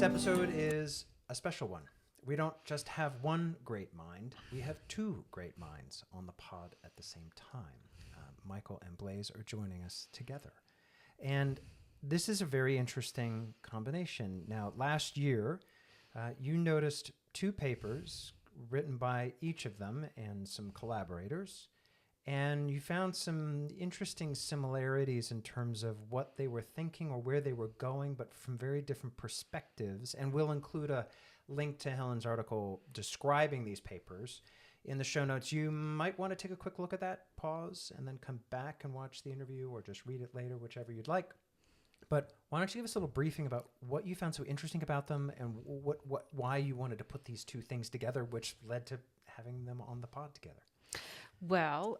episode is a special one. We don't just have one great mind, we have two great minds on the pod at the same time. Michael and Blaise are joining us together. And this is a very interesting combination. Now, last year, you noticed two papers written by each of them and some collaborators, and you found some interesting similarities in terms of what they were thinking or where they were going, but from very different perspectives. And we'll include a link to Helen's article describing these papers in the show notes. You might want to take a quick look at that, pause, and then come back and watch the interview or just read it later, whichever you'd like. But why don't you give us a little briefing about what you found so interesting about them and why you wanted to put these two things together, which led to having them on the pod together. Well,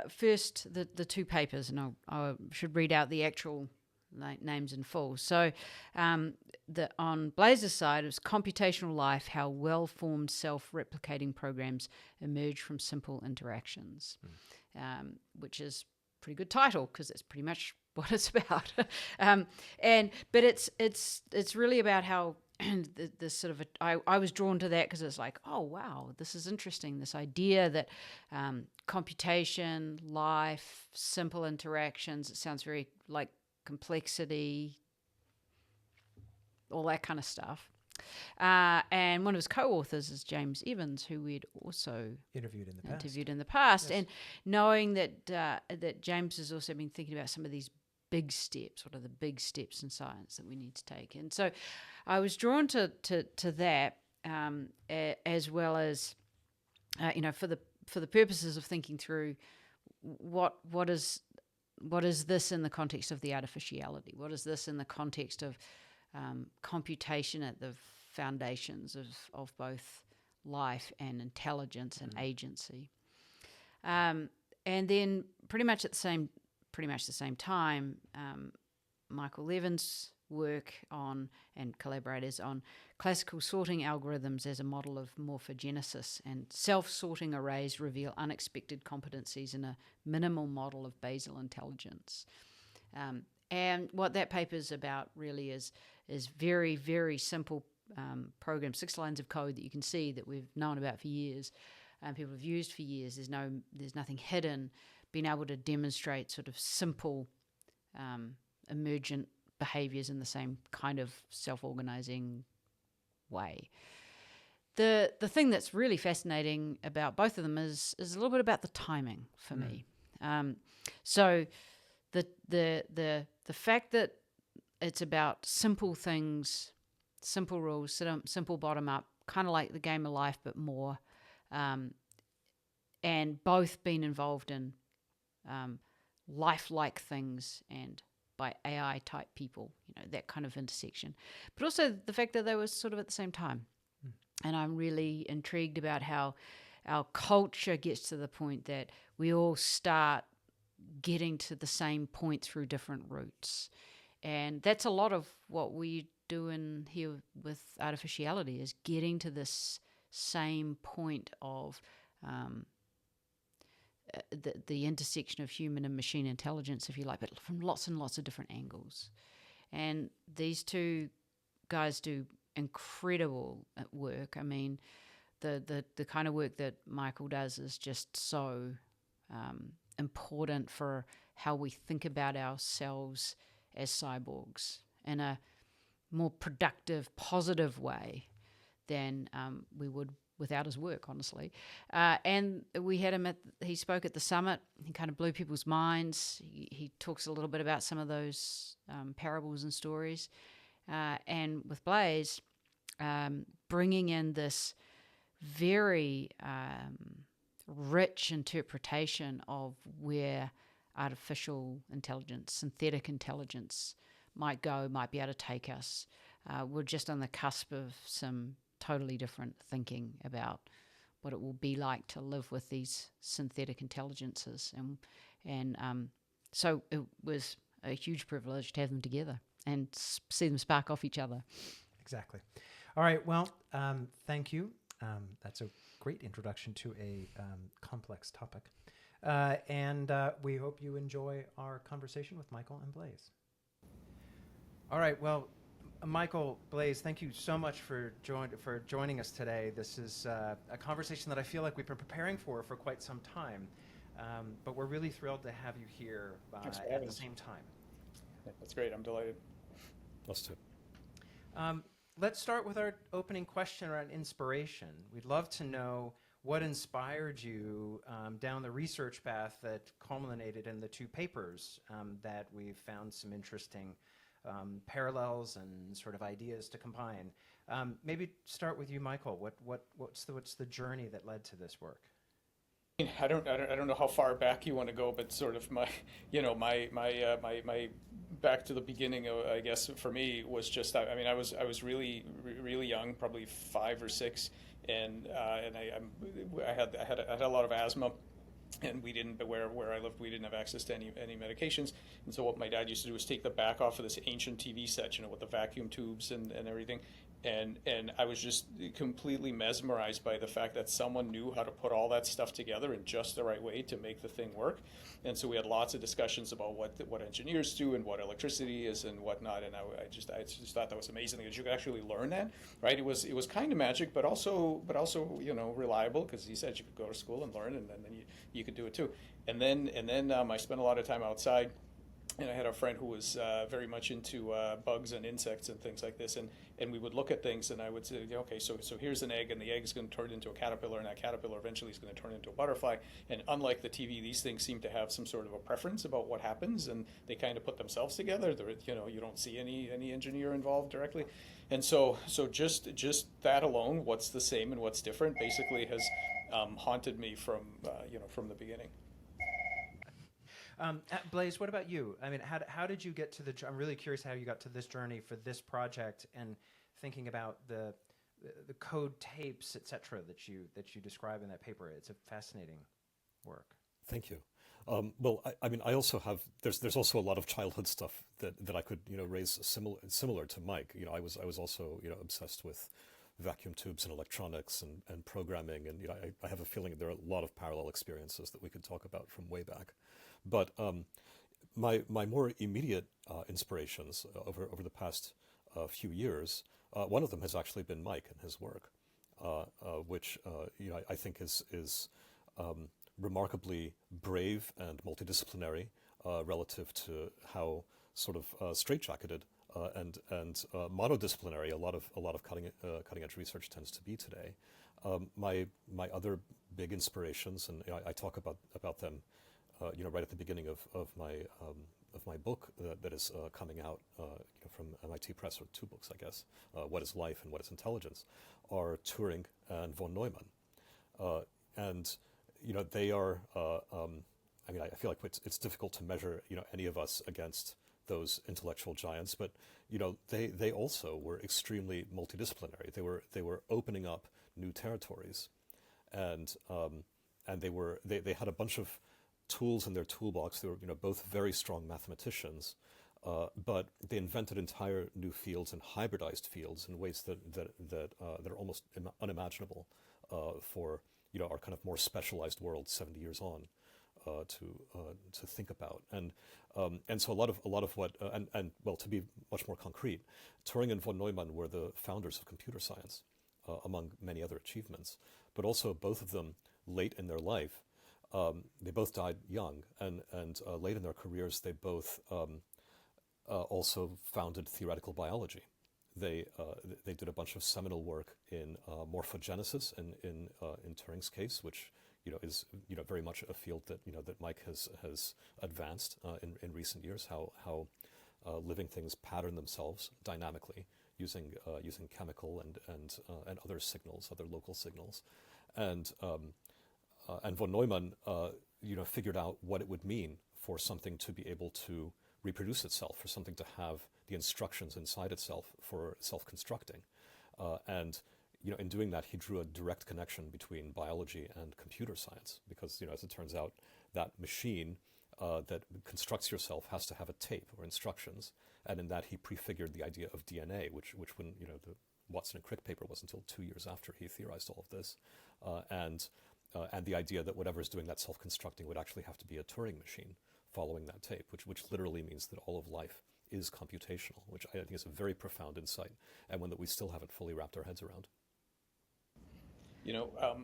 first, the two papers, and I should read out the actual names in full. So on Blaise's side, it was Computational Life, How Well-Formed Self-Replicating Programs Emerge from Simple Interactions, which is a pretty good title because it's pretty much what it's about. But it's really about how this sort of I was drawn to that because it's like, oh wow, this is interesting, this idea that computation, life, simple interactions, it sounds very like complexity, all that kind of stuff. And one of his co-authors is James Evans, who we'd also interviewed in the past. Yes. And knowing that James has also been thinking about some of these big steps, what are the big steps in science that we need to take. And so I was drawn to that, as well as, for the purposes of thinking through what is this in the context of the artificiality? What is this in the context of computation at the foundations of both life and intelligence and agency? And then pretty much the same time, Michael Levin's work on and collaborators on classical sorting algorithms as a model of morphogenesis, and self-sorting arrays reveal unexpected competencies in a minimal model of basal intelligence. And what that paper is about really is very, very simple programs, 6 lines of code that you can see that we've known about for years, and people have used for years. There's nothing hidden. Being able to demonstrate sort of simple emergent behaviors in the same kind of self-organizing way. The thing that's really fascinating about both of them is a little bit about the timing for me. So the fact that it's about simple things, simple rules, simple bottom up, kind of like the game of life, but more, and both being involved in lifelike things and by AI type people, that kind of intersection. But also the fact that they were sort of at the same time. And I'm really intrigued about how our culture gets to the point that we all start getting to the same point through different routes. And that's a lot of what we do in here with artificiality, is getting to this same point of the intersection of human and machine intelligence, if you like, but from lots and lots of different angles. And these two guys do incredible work. I mean, the kind of work that Michael does is just so important for how we think about ourselves as cyborgs in a more productive, positive way than we would without his work, honestly. And we had him he spoke at the summit. He kind of blew people's minds. He talks a little bit about some of those parables and stories. And with Blaise, bringing in this very rich interpretation of where artificial intelligence, synthetic intelligence might be able to take us. We're just on the cusp of some totally different thinking about what it will be like to live with these synthetic intelligences, and so it was a huge privilege to have them together and see them spark off each other. Exactly. All right. Well, thank you. That's a great introduction to a complex topic, and we hope you enjoy our conversation with Michael and Blaise. All right. Well, Michael, Blaise, thank you so much for joining us today. This is a conversation that I feel like we've been preparing for quite some time, but we're really thrilled to have you here Thanks for at having the us. same time. That's great. I'm delighted. Us too. Let's start with our opening question around inspiration. We'd love to know what inspired you down the research path that culminated in the two papers that we've found some interesting parallels and sort of ideas to combine. Maybe start with you, Michael. What's the journey that led to this work? I don't know how far back you want to go, but sort of my, my back to the beginning, I guess for me was just, I mean, I was really young, probably 5 or 6, and I had a lot of asthma. And we didn't, but where I lived, we didn't have access to any medications. And so what my dad used to do was take the back off of this ancient TV set, with the vacuum tubes and everything. And I was just completely mesmerized by the fact that someone knew how to put all that stuff together in just the right way to make the thing work. And so we had lots of discussions about what engineers do and what electricity is and whatnot. And I just thought that was amazing because you could actually learn that, right? It was kind of magic, but also reliable, because he said you could go to school and learn, and then you could do it too. And then I spent a lot of time outside. And I had a friend who was very much into bugs and insects and things like this, and we would look at things, and I would say, okay, so here's an egg, and the egg is going to turn into a caterpillar, and that caterpillar eventually is going to turn into a butterfly. And unlike the TV, these things seem to have some sort of a preference about what happens, and they kind of put themselves together. You don't see any engineer involved directly, and so just that alone, what's the same and what's different, basically has haunted me from the beginning. Blaise, what about you? I mean, how did you get to I'm really curious how you got to this journey for this project and thinking about the code tapes, et cetera, that you describe in that paper. It's a fascinating work. Thank you. Well, I mean, I also have. There's also a lot of childhood stuff that I could raise similar to Mike. I was also obsessed with vacuum tubes and electronics and programming, and I have a feeling there are a lot of parallel experiences that we could talk about from way back. But my more immediate inspirations over the past few years, one of them has actually been Mike and his work, which I think is remarkably brave and multidisciplinary relative to how sort of straitjacketed and monodisciplinary a lot of cutting edge research tends to be today. My other big inspirations, and I talk about them right at the beginning of my book that is coming out from MIT Press, or 2 books, I guess, What is Life and What is Intelligence, are Turing and von Neumann. And they are, I mean, I feel like it's difficult to measure any of us against those intellectual giants, but they also were extremely multidisciplinary. They were opening up new territories, and they had a bunch of tools in their toolbox. They were both very strong mathematicians, but they invented entire new fields and hybridized fields in ways that are almost unimaginable for our kind of more specialized world 70 years on to think about. And so a lot of what and well, to be much more concrete, Turing and von Neumann were the founders of computer science, among many other achievements. But also both of them, late in their life, they both died young, and late in their careers, they both also founded theoretical biology. They did a bunch of seminal work in morphogenesis in Turing's case, which is very much a field that that Mike has advanced in recent years. How living things pattern themselves dynamically using chemical and other signals, other local signals, and von Neumann figured out what it would mean for something to be able to reproduce itself, for something to have the instructions inside itself for self-constructing, and in doing that, he drew a direct connection between biology and computer science, because as it turns out, that machine that constructs yourself has to have a tape or instructions, and in that he prefigured the idea of DNA, which when the Watson and Crick paper was until 2 years after he theorized all of this, and the idea that whatever is doing that self-constructing would actually have to be a Turing machine following that tape, which literally means that all of life is computational, which I think is a very profound insight, and one that we still haven't fully wrapped our heads around.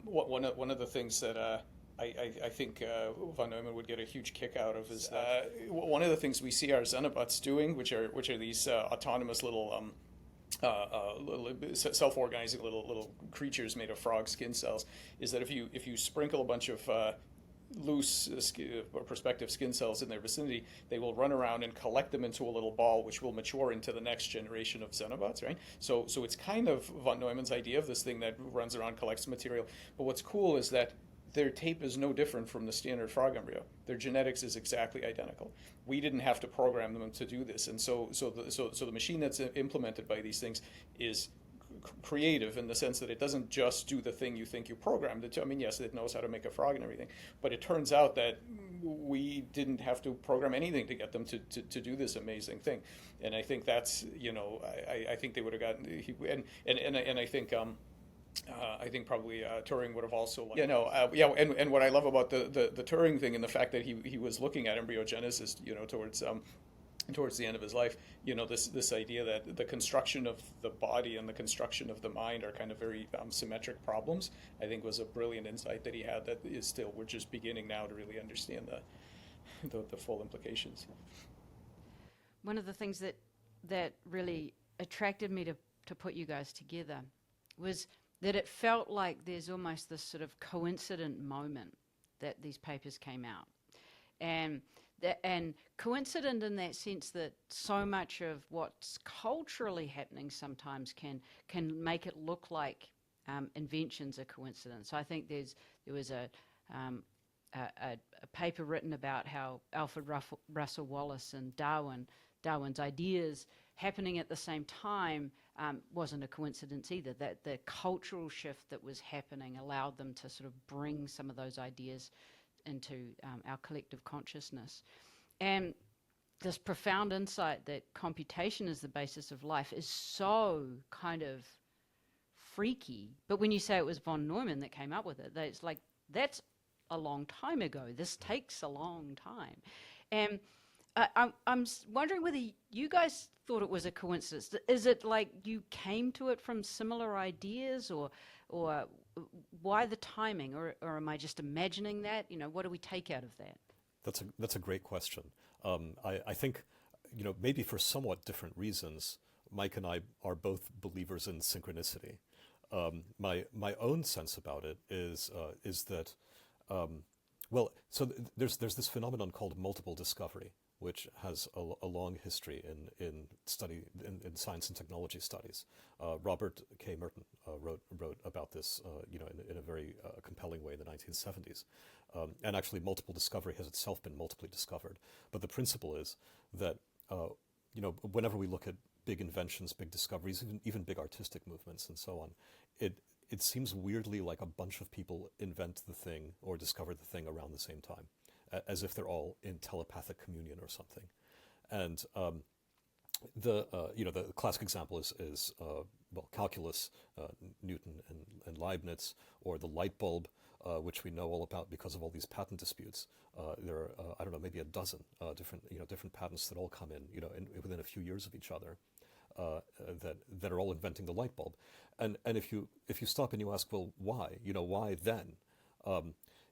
One of the things that I think von Neumann would get a huge kick out of is that one of the things we see our Xenobots doing, which are these autonomous little self-organizing little creatures made of frog skin cells, is that if you sprinkle a bunch of loose prospective skin cells in their vicinity, they will run around and collect them into a little ball, which will mature into the next generation of Xenobots, right? So it's kind of von Neumann's idea of this thing that runs around, collects material. But what's cool is that their tape is no different from the standard frog embryo. Their genetics is exactly identical. We didn't have to program them to do this, and so the machine that's implemented by these things is creative in the sense that it doesn't just do the thing you think you programmed it to. I mean, yes, it knows how to make a frog and everything, but it turns out that we didn't have to program anything to get them to do this amazing thing. And I think that's, I think they would have gotten, and I think probably Turing would have also liked. And what I love about the Turing thing and the fact that he was looking at embryogenesis, towards the end of his life, this idea that the construction of the body and the construction of the mind are kind of very symmetric problems, I think was a brilliant insight that he had that is still, we're just beginning now to really understand the full implications. One of the things that really attracted me to put you guys together was that it felt like there's almost this sort of coincident moment that these papers came out. And coincident in that sense that so much of what's culturally happening sometimes can make it look like inventions are coincidence. So I think there was a paper written about how Alfred Russel Wallace and Darwin's ideas happening at the same time wasn't a coincidence either. That the cultural shift that was happening allowed them to sort of bring some of those ideas into our collective consciousness. And this profound insight that computation is the basis of life is so kind of freaky. But when you say it was von Neumann that came up with it, it's like, that's a long time ago. This takes a long time. And I'm wondering whether you guys thought it was a coincidence. Is it like you came to it from similar ideas, or why the timing, or am I just imagining that? What do we take out of that? That's a great question. I think, maybe for somewhat different reasons, Mike and I are both believers in synchronicity. My own sense about it is that, there's this phenomenon called multiple discovery, which has a long history in science and technology studies. Robert K. Merton wrote about this, in a very compelling way in the 1970s. And actually, multiple discovery has itself been multiply discovered. But the principle is that, whenever we look at big inventions, big discoveries, even big artistic movements and so on, it seems weirdly like a bunch of people invent the thing or discover the thing around the same time, as if they're all in telepathic communion or something. And the classic example is calculus, Newton and Leibniz, or the light bulb, which we know all about because of all these patent disputes. There are maybe a dozen different patents that all come in within a few years of each other, that are all inventing the light bulb. And if you stop and you ask, well, why? Why then?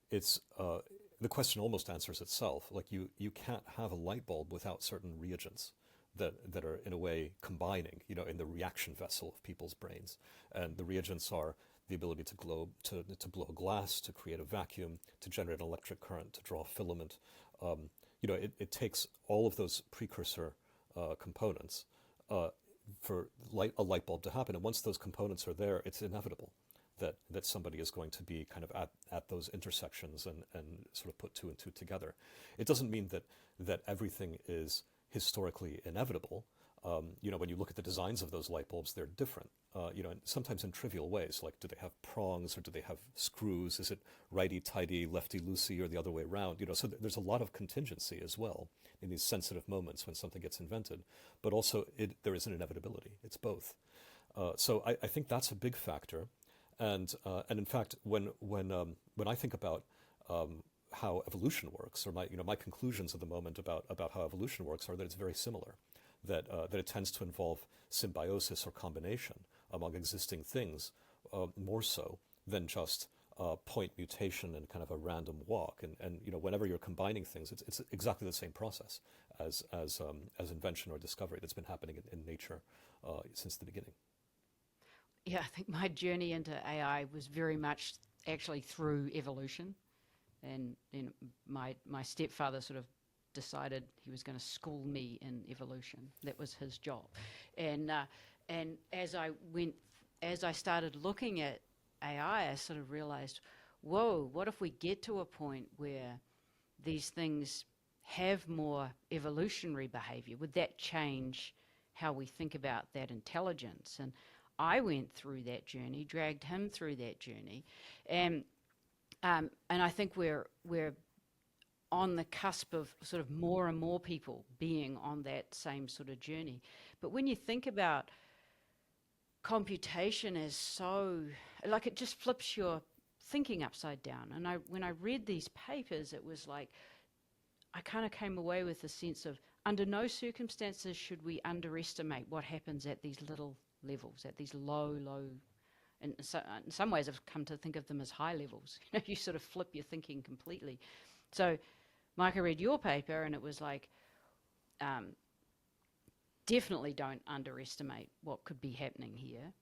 It's the question almost answers itself. Like you can't have a light bulb without certain reagents that are in a way combining, in the reaction vessel of people's brains. And the reagents are the ability to blow glass, to create a vacuum, to generate an electric current, to draw a filament. It takes all of those precursor components for a light bulb to happen. And once those components are there, it's inevitable that somebody is going to be kind of at those intersections and sort of put two and two together. It doesn't mean that everything is historically inevitable. When you look at the designs of those light bulbs, they're different. And sometimes in trivial ways, like do they have prongs or do they have screws? Is it righty-tighty, lefty-loosey, or the other way around? So there's a lot of contingency as well in these sensitive moments when something gets invented. But also there is an inevitability. It's both. So I think that's a big factor. And in fact, when I think about how evolution works, or my conclusions at the moment about how evolution works are that it's very similar. that it tends to involve symbiosis or combination among existing things, more so than just point mutation and kind of a random walk. And whenever you're combining things, it's exactly the same process as invention or discovery that's been happening in nature since the beginning. Yeah, I think my journey into AI was very much actually through evolution. And my stepfather sort of decided he was going to school me in evolution. That was his job. And as I started looking at AI, I sort of realized, whoa, what if we get to a point where these things have more evolutionary behavior? Would that change how we think about that intelligence? And I went through that journey, dragged him through that journey, and I think we're on the cusp of sort of more and more people being on that same sort of journey. But when you think about computation as so, like, it just flips your thinking upside down. And when I read these papers, it was like, I kind of came away with a sense of, under no circumstances should we underestimate what happens at these little levels, at these low, and so, in some ways I've come to think of them as high levels. You sort of flip your thinking completely. So Mike, I read your paper and it was like, definitely don't underestimate what could be happening here.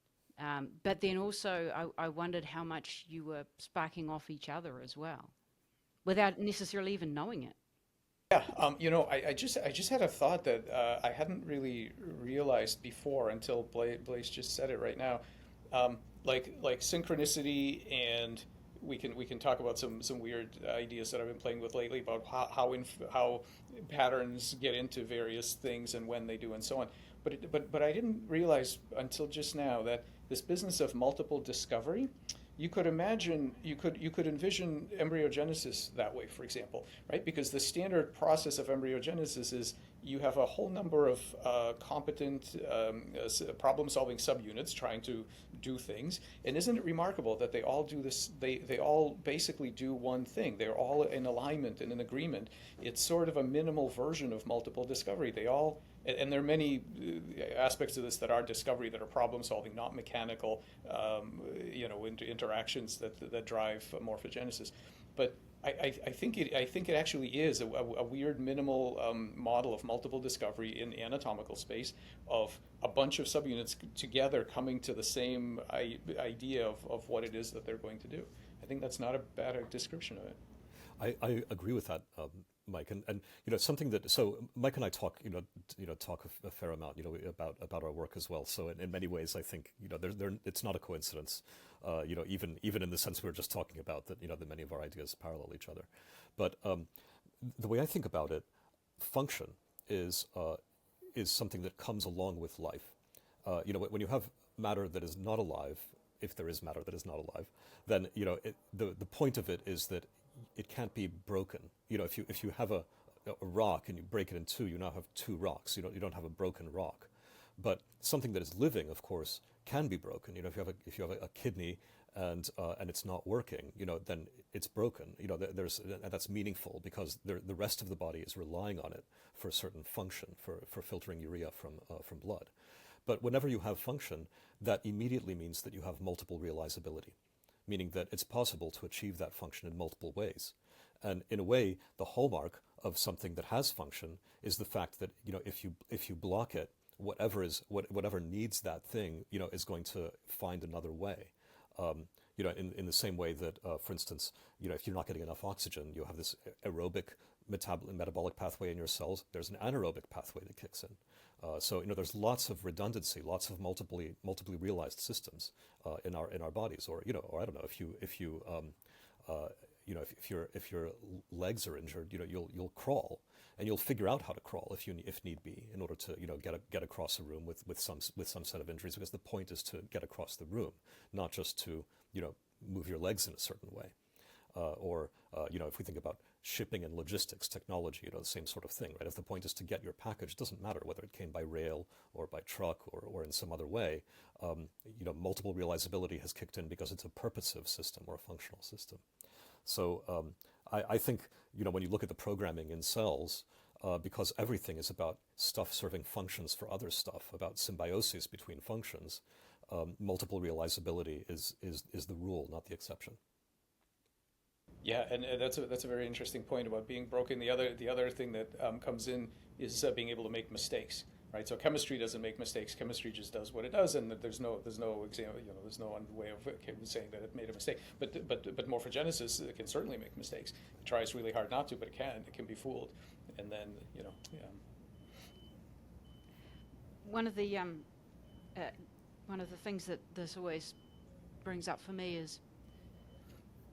But then also I wondered how much you were sparking off each other as well, without necessarily even knowing it. Yeah, I just had a thought that I hadn't really realized before until Blaise just said it right now. Like synchronicity, and we can talk about some weird ideas that I've been playing with lately about how patterns get into various things and when they do and so on. But I didn't realize until just now that this business of multiple discovery, you could imagine, you could envision embryogenesis that way, for example, right? Because the standard process of embryogenesis is you have a whole number of competent problem-solving subunits trying to do things, and isn't it remarkable that they all do this? They all basically do one thing. They're all in alignment and in agreement. It's sort of a minimal version of multiple discovery. They all, and there are many aspects of this that are discovery, that are problem-solving, not mechanical, interactions that drive morphogenesis. But I think it actually is a weird minimal model of multiple discovery in anatomical space, of a bunch of subunits together coming to the same idea of what it is that they're going to do. I think that's not a bad description of it. I agree with that, Mike, and something that, so Mike and I talk a fair amount about our work as well. So in many ways, I think it's not a coincidence, even in the sense we were just talking about, that that many of our ideas parallel each other. But the way I think about it, function is something that comes along with life. When you have matter that is not alive, if there is matter that is not alive, then the point of it is that it can't be broken. If you have a rock and you break it in two, you now have two rocks. You don't have a broken rock. But something that is living, of course, can be broken. If you have a kidney and it's not working, then it's broken. That's meaningful because the rest of the body is relying on it for a certain function, for filtering urea from blood. But whenever you have function, that immediately means that you have multiple realizability, meaning that it's possible to achieve that function in multiple ways. And in a way, the hallmark of something that has function is the fact that if you block it, whatever needs that thing is going to find another way. In the same way that, for instance, if you're not getting enough oxygen, you have this aerobic metabolic pathway in your cells. There's an anaerobic pathway that kicks in. So there's lots of redundancy, lots of multiply realized systems in our bodies. Or I don't know, if your legs are injured, you'll crawl, and you'll figure out how to crawl if need be, in order to get across a room with some set of injuries, because the point is to get across the room, not just to move your legs in a certain way. If we think about shipping and logistics, technology, the same sort of thing, right? If the point is to get your package, it doesn't matter whether it came by rail or by truck or in some other way. Multiple realizability has kicked in because it's a purposive system or a functional system. So I think when you look at the programming in cells, because everything is about stuff serving functions for other stuff, about symbiosis between functions. Multiple realizability is the rule, not the exception. Yeah, and that's a very interesting point about being broken. The other thing that comes in is being able to make mistakes, right? So chemistry doesn't make mistakes. Chemistry just does what it does, and there's no example, there's no way of saying that it made a mistake. But morphogenesis, it can certainly make mistakes. It tries really hard not to, but it can. It can be fooled, and then One of the things that this always brings up for me is,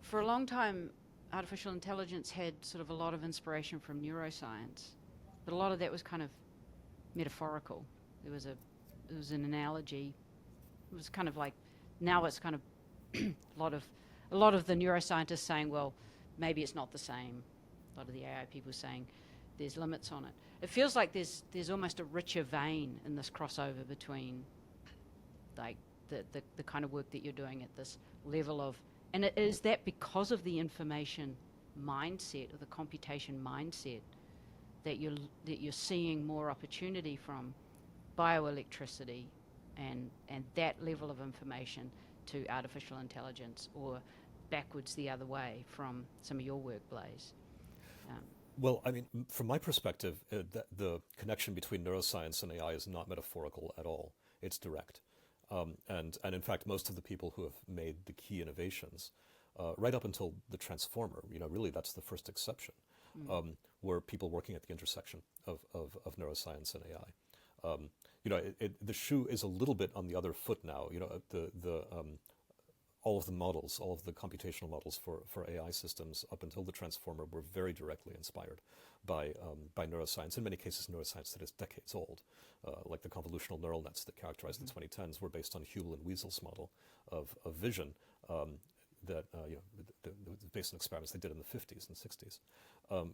for a long time, artificial intelligence had sort of a lot of inspiration from neuroscience, but a lot of that was kind of metaphorical. It was an analogy. It was kind of like, now it's kind of a lot of the neuroscientists saying, well, maybe it's not the same. A lot of the AI people saying there's limits on it. It feels like there's almost a richer vein in this crossover between like the kind of work that you're doing at this level of, and is that because of the information mindset or the computation mindset that you're seeing more opportunity from bioelectricity and that level of information to artificial intelligence, or backwards the other way from some of your work, Blaise? Well, I mean, from my perspective, the connection between neuroscience and AI is not metaphorical at all. It's direct. And in fact, most of the people who have made the key innovations, right up until the transformer, really that's the first exception, were people working at the intersection of neuroscience and AI. The shoe is a little bit on the other foot now. All of the models, all of the computational models for AI systems up until the transformer were very directly inspired by neuroscience. In many cases, neuroscience that is decades old, like the convolutional neural nets that characterized the 2010s were based on Hubel and Wiesel's model of vision that based on experiments they did in the 50s and 60s.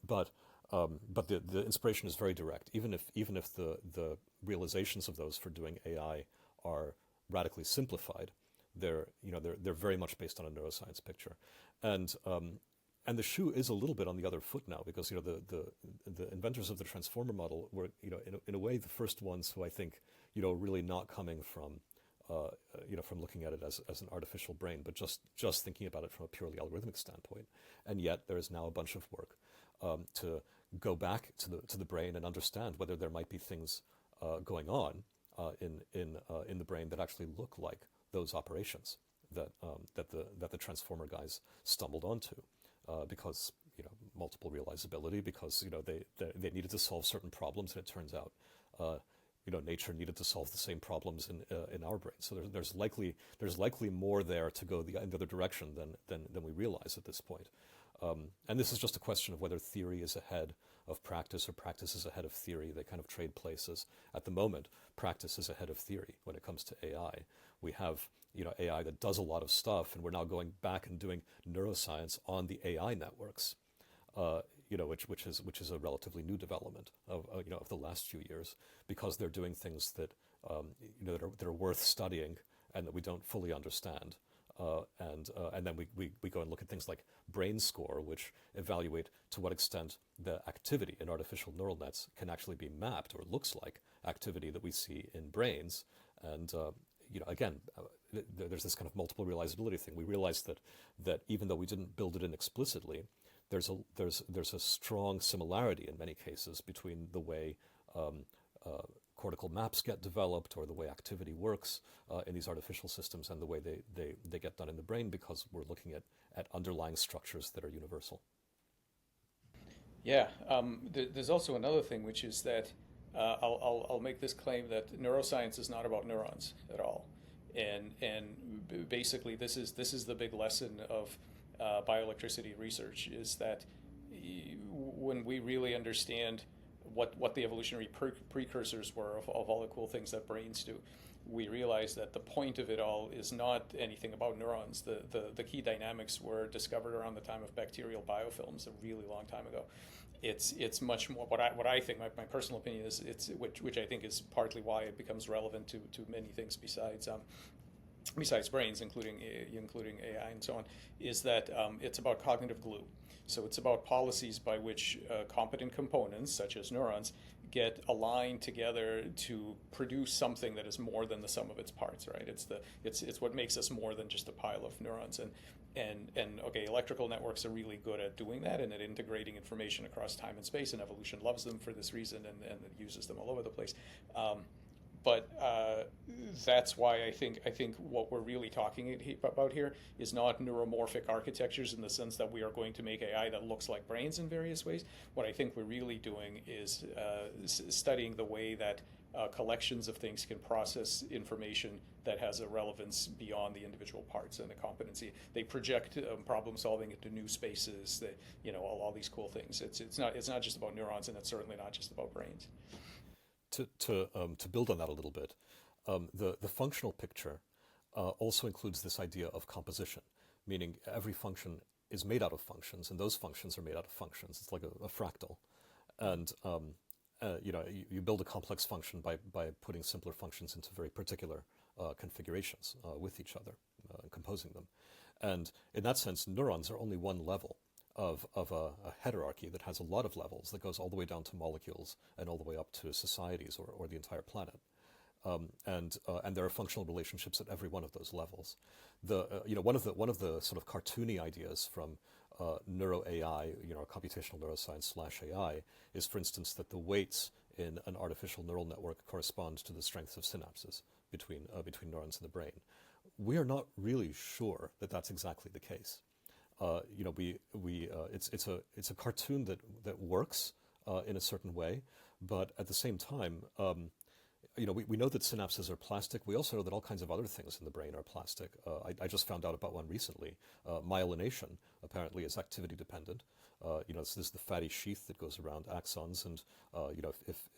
But the inspiration is very direct, even if the realizations of those for doing AI are radically simplified. They're very much based on a neuroscience picture, and the shoe is a little bit on the other foot now, because the inventors of the transformer model were in a way the first ones who I think really not coming from from looking at it as an artificial brain, but just thinking about it from a purely algorithmic standpoint. And yet there is now a bunch of work to go back to the brain and understand whether there might be things going on in the brain that actually look like those operations that the transformer guys stumbled onto, because multiple realizability, because they needed to solve certain problems, and it turns out nature needed to solve the same problems in our brain. So there's likely more there to go in the other direction than we realize at this point. And this is just a question of whether theory is ahead of practice or practice is ahead of theory. They kind of trade places. At the moment, practice is ahead of theory when it comes to AI. We have AI that does a lot of stuff, and we're now going back and doing neuroscience on the AI networks, which is a relatively new development of the last few years, because they're doing things that that are worth studying and that we don't fully understand. And then we go and look at things like brain score, which evaluate to what extent the activity in artificial neural nets can actually be mapped, or looks like activity that we see in brains. And again, there's this kind of multiple realizability thing. We realize that even though we didn't build it in explicitly, there's a strong similarity in many cases between the way cortical maps get developed, or the way activity works in these artificial systems, and the way they get done in the brain, because we're looking at underlying structures that are universal. Yeah, there's also another thing, which is that I'll make this claim that neuroscience is not about neurons at all, and basically this is the big lesson of bioelectricity research, is that when we really understand what the evolutionary precursors were of all the cool things that brains do, we realize that the point of it all is not anything about neurons. The key dynamics were discovered around the time of bacterial biofilms, a really long time ago. It's much more what I think, my personal opinion is, which I think is partly why it becomes relevant to many things besides besides brains, including AI and so on, is that it's about cognitive glue. So it's about policies by which competent components, such as neurons, get aligned together to produce something that is more than the sum of its parts. Right? It's what makes us more than just a pile of neurons. And okay, electrical networks are really good at doing that and at integrating information across time and space. And evolution loves them for this reason, and it uses them all over the place. But that's why I think what we're really talking about here is not neuromorphic architectures in the sense that we are going to make AI that looks like brains in various ways. What I think we're really doing is studying the way that collections of things can process information that has a relevance beyond the individual parts and the competency. They project problem solving into new spaces. All these cool things. It's not just about neurons, and it's certainly not just about brains. To build on that a little bit, the functional picture also includes this idea of composition, meaning every function is made out of functions, and those functions are made out of functions. It's like a fractal, and you build a complex function by putting simpler functions into very particular configurations with each other, composing them, and in that sense, neurons are only one level of a hierarchy that has a lot of levels that goes all the way down to molecules and all the way up to societies or the entire planet. And there are functional relationships at every one of those levels. One of the sort of cartoony ideas from neuro AI, computational neuroscience / AI, is, for instance, that the weights in an artificial neural network correspond to the strengths of synapses between neurons in the brain. We are not really sure that that's exactly the case. It's a cartoon that works in a certain way, but at the same time, we know that synapses are plastic. We also know that all kinds of other things in the brain are plastic. I just found out about one recently. Myelination apparently is activity dependent. This is the fatty sheath that goes around axons, and if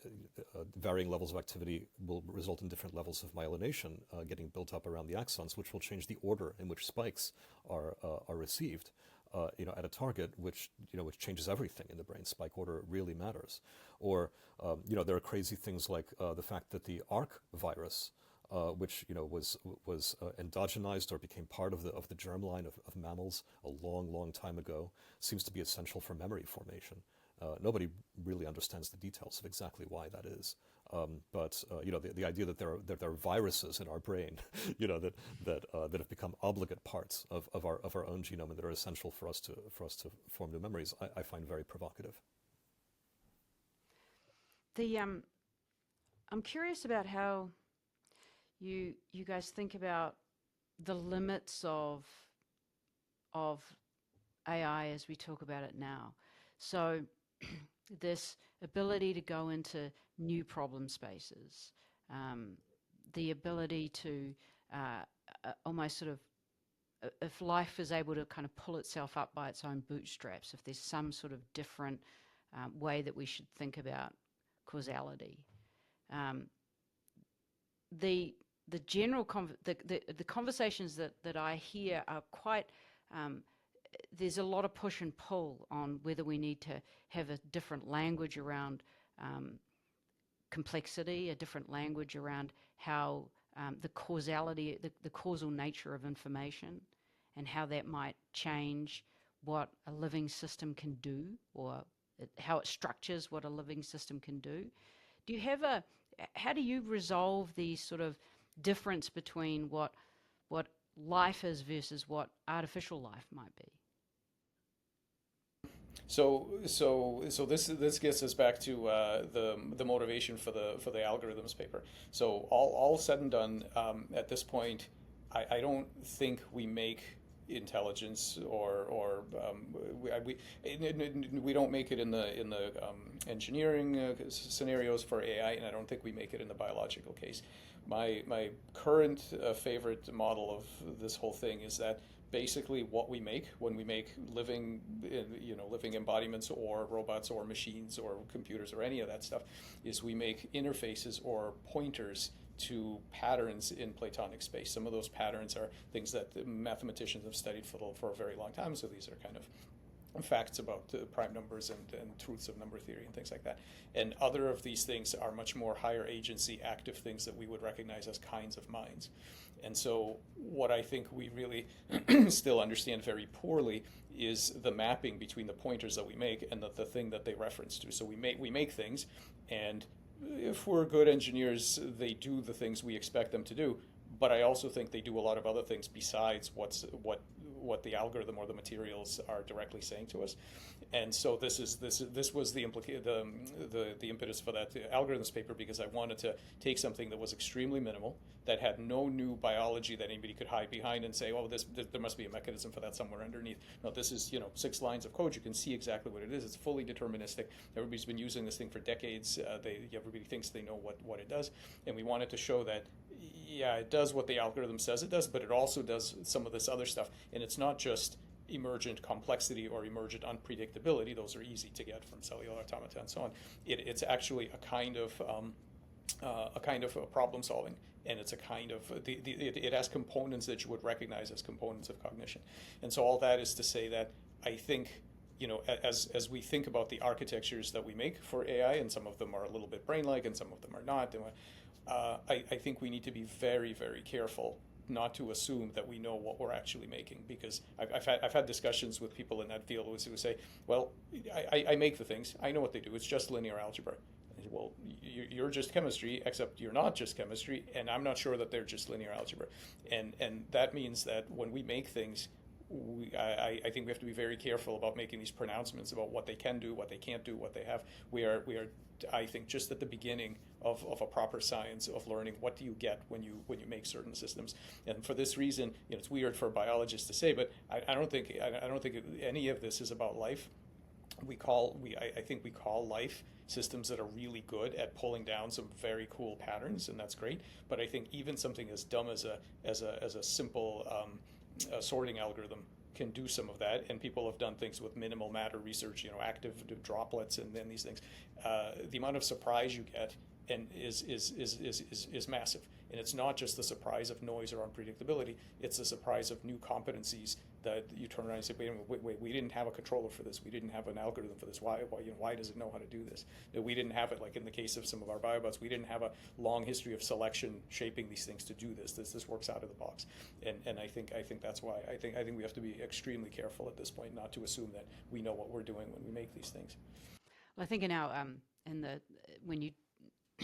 varying levels of activity will result in different levels of myelination getting built up around the axons, which will change the order in which spikes are received. At a target, which changes everything in the brain. Spike order really matters. Or there are crazy things like the fact that the ARC virus, which was endogenized or became part of the germline of mammals a long time ago, seems to be essential for memory formation. Nobody really understands the details of exactly why that is. But the idea that there are viruses in our brain, that have become obligate parts of our own genome and that are essential for us to form new memories, I find very provocative. I'm curious about how you guys think about the limits of AI as we talk about it now. So this ability to go into new problem spaces, the ability to almost sort of, if life is able to kind of pull itself up by its own bootstraps, if there's some sort of different way that we should think about causality. The general the conversations that I hear are quite there's a lot of push and pull on whether we need to have a different language around complexity, a different language around how the causality, the causal nature of information, and how that might change what a living system can do, or how it structures what a living system can do. Do you have how do you resolve these sort of difference between what life is versus what artificial life might be? So this gets us back to the motivation for the algorithms paper. So all said and done, at this point, I don't think we make intelligence, or we don't make it in the engineering scenarios for AI, and I don't think we make it in the biological case. My current favorite model of this whole thing is that basically what we make when we make living embodiments or robots or machines or computers or any of that stuff is we make interfaces or pointers to patterns in Platonic space. Some of those patterns are things that the mathematicians have studied for a very long time, so these are kind of facts about prime numbers and truths of number theory and things like that. And other of these things are much more higher agency, active things that we would recognize as kinds of minds. And so what I think we really still understand very poorly is the mapping between the pointers that we make and the thing that they reference to. So we make things, and if we're good engineers, they do the things we expect them to do. But I also think they do a lot of other things besides what the algorithm or the materials are directly saying to us. And so this was the impetus for that algorithms paper, because I wanted to take something that was extremely minimal, that had no new biology that anybody could hide behind and say, oh, there must be a mechanism for that somewhere underneath. No, this is 6 lines of code. You can see exactly what it is. It's fully deterministic. Everybody's been using this thing for decades. Everybody thinks they know what it does. And we wanted to show that, yeah, it does what the algorithm says it does, but it also does some of this other stuff. And it's not just emergent complexity or emergent unpredictability. Those are easy to get from cellular automata and so on. It's actually a kind of problem solving, and it's a kind of it has components that you would recognize as components of cognition. And so all that is to say that I think, as we think about the architectures that we make for AI, and some of them are a little bit brain-like and some of them are not, I think we need to be very, very careful not to assume that we know what we're actually making, because I've had discussions with people in that field who say, well, I make the things, I know what they do, it's just linear algebra. I say, well, you're just chemistry, except you're not just chemistry, and I'm not sure that they're just linear algebra. And that means that when we make things, I think we have to be very careful about making these pronouncements about what they can do, what they can't do, what they have. We are, I think, just at the beginning of a proper science of learning what do you get when you make certain systems. And for this reason, it's weird for biologists to say, but I don't think any of this is about life. I think we call life systems that are really good at pulling down some very cool patterns, and that's great. But I think even something as dumb as a simple sorting algorithm can do some of that, and people have done things with minimal matter research, active droplets and then these things. The amount of surprise you get is massive, and it's not just the surprise of noise or unpredictability. It's the surprise of new competencies that you turn around and say, wait, we didn't have a controller for this. We didn't have an algorithm for this. Why does it know how to do this? We didn't have it, like in the case of some of our biobots, we didn't have a long history of selection shaping these things to do this. This works out of the box, and I think that's why I think we have to be extremely careful at this point not to assume that we know what we're doing when we make these things. Well, I think in our when you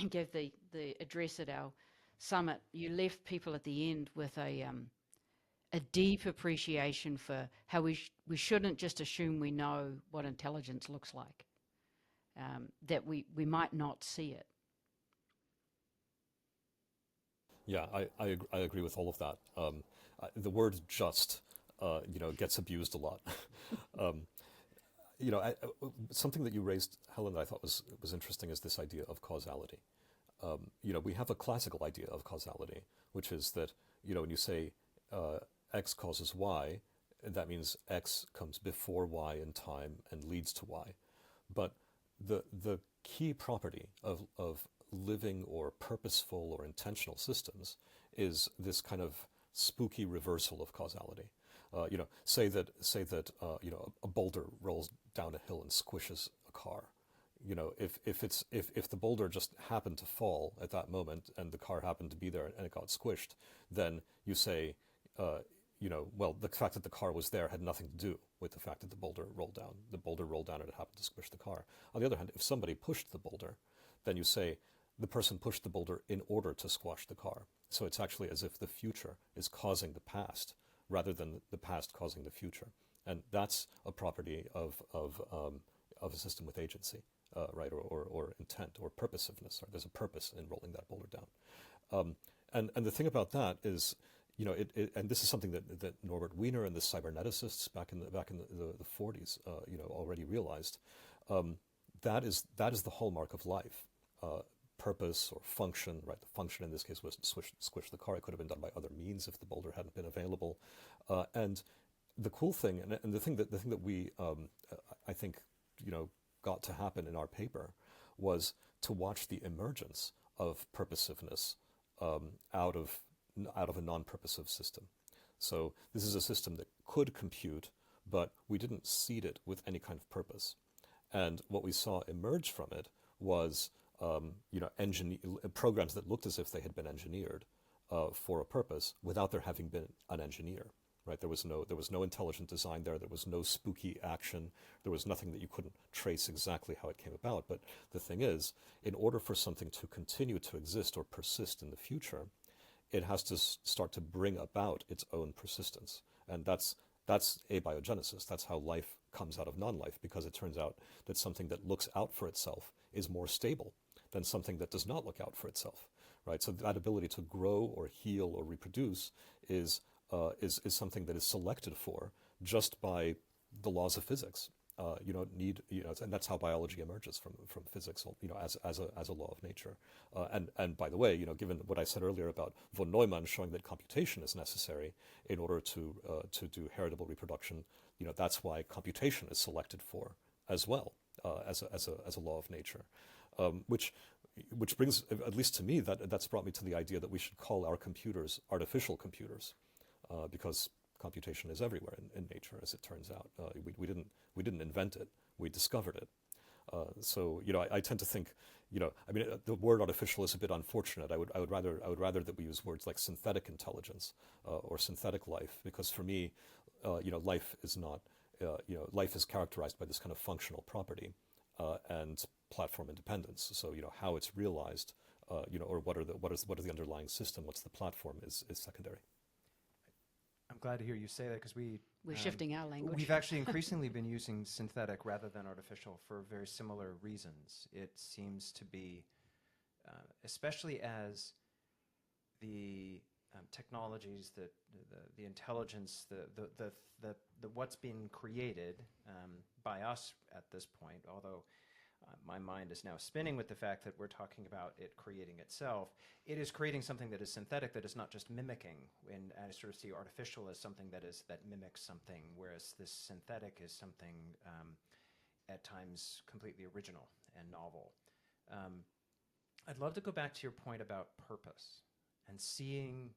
gave the address at our summit, you left people at the end with a deep appreciation for how we shouldn't just assume we know what intelligence looks like, that we might not see it. Yeah, I agree with all of that. The word "just" gets abused a lot. Something that you raised, Helen, that I thought was interesting is this idea of causality. We have a classical idea of causality, which is that when you say X causes Y, that means X comes before Y in time and leads to Y. But the key property of living or purposeful or intentional systems is this kind of spooky reversal of causality. Say that a boulder rolls down a hill and squishes a car. If the boulder just happened to fall at that moment and the car happened to be there and it got squished, then you say, well, the fact that the car was there had nothing to do with the fact that the boulder rolled down. The boulder rolled down and it happened to squish the car. On the other hand, if somebody pushed the boulder, then you say the person pushed the boulder in order to squash the car. So it's actually as if the future is causing the past rather than the past causing the future. And that's a property of a system with agency, right, or intent or purposiveness. Or there's a purpose in rolling that boulder down. And the thing about that is, and this is something that Norbert Wiener and the cyberneticists back in the 40s, already realized. That is the hallmark of life. Purpose or function, right? The function in this case was to squish the car. It could have been done by other means if the boulder hadn't been available. And the cool thing, and the thing that we, I think, got to happen in our paper was to watch the emergence of purposiveness out of a non-purposive system. So this is a system that could compute, but we didn't seed it with any kind of purpose. And what we saw emerge from it was, programs that looked as if they had been engineered for a purpose without there having been an engineer. Right? There was no intelligent design there. There was no spooky action. There was nothing that you couldn't trace exactly how it came about. But the thing is, in order for something to continue to exist or persist in the future, it has to start to bring about its own persistence. And that's abiogenesis. That's how life comes out of non-life, because it turns out that something that looks out for itself is more stable than something that does not look out for itself. Right? So that ability to grow or heal or reproduce is something that is selected for just by the laws of physics. And that's how biology emerges from physics, as a law of nature. And by the way, given what I said earlier about von Neumann showing that computation is necessary in order to do heritable reproduction, that's why computation is selected for as well, as a law of nature, which brings, at least to me, that's brought me to the idea that we should call our computers artificial computers. Because computation is everywhere in nature, as it turns out. We didn't invent it; we discovered it. So I tend to think, the word artificial is a bit unfortunate. I would rather that we use words like synthetic intelligence or synthetic life, because for me, life is not. Life is characterized by this kind of functional property and platform independence. So how it's realized, or what are the underlying system? What's the platform is secondary. I'm glad to hear you say that, because we're shifting our language. We've actually increasingly been using synthetic rather than artificial for very similar reasons. It seems to be, especially as the technologies, the intelligence, the what's being created by us at this point, although my mind is now spinning with the fact that we're talking about it creating itself. It is creating something that is synthetic, that is not just mimicking. And I sort of see artificial as something that mimics something, whereas this synthetic is something at times completely original and novel. I'd love to go back to your point about purpose and seeing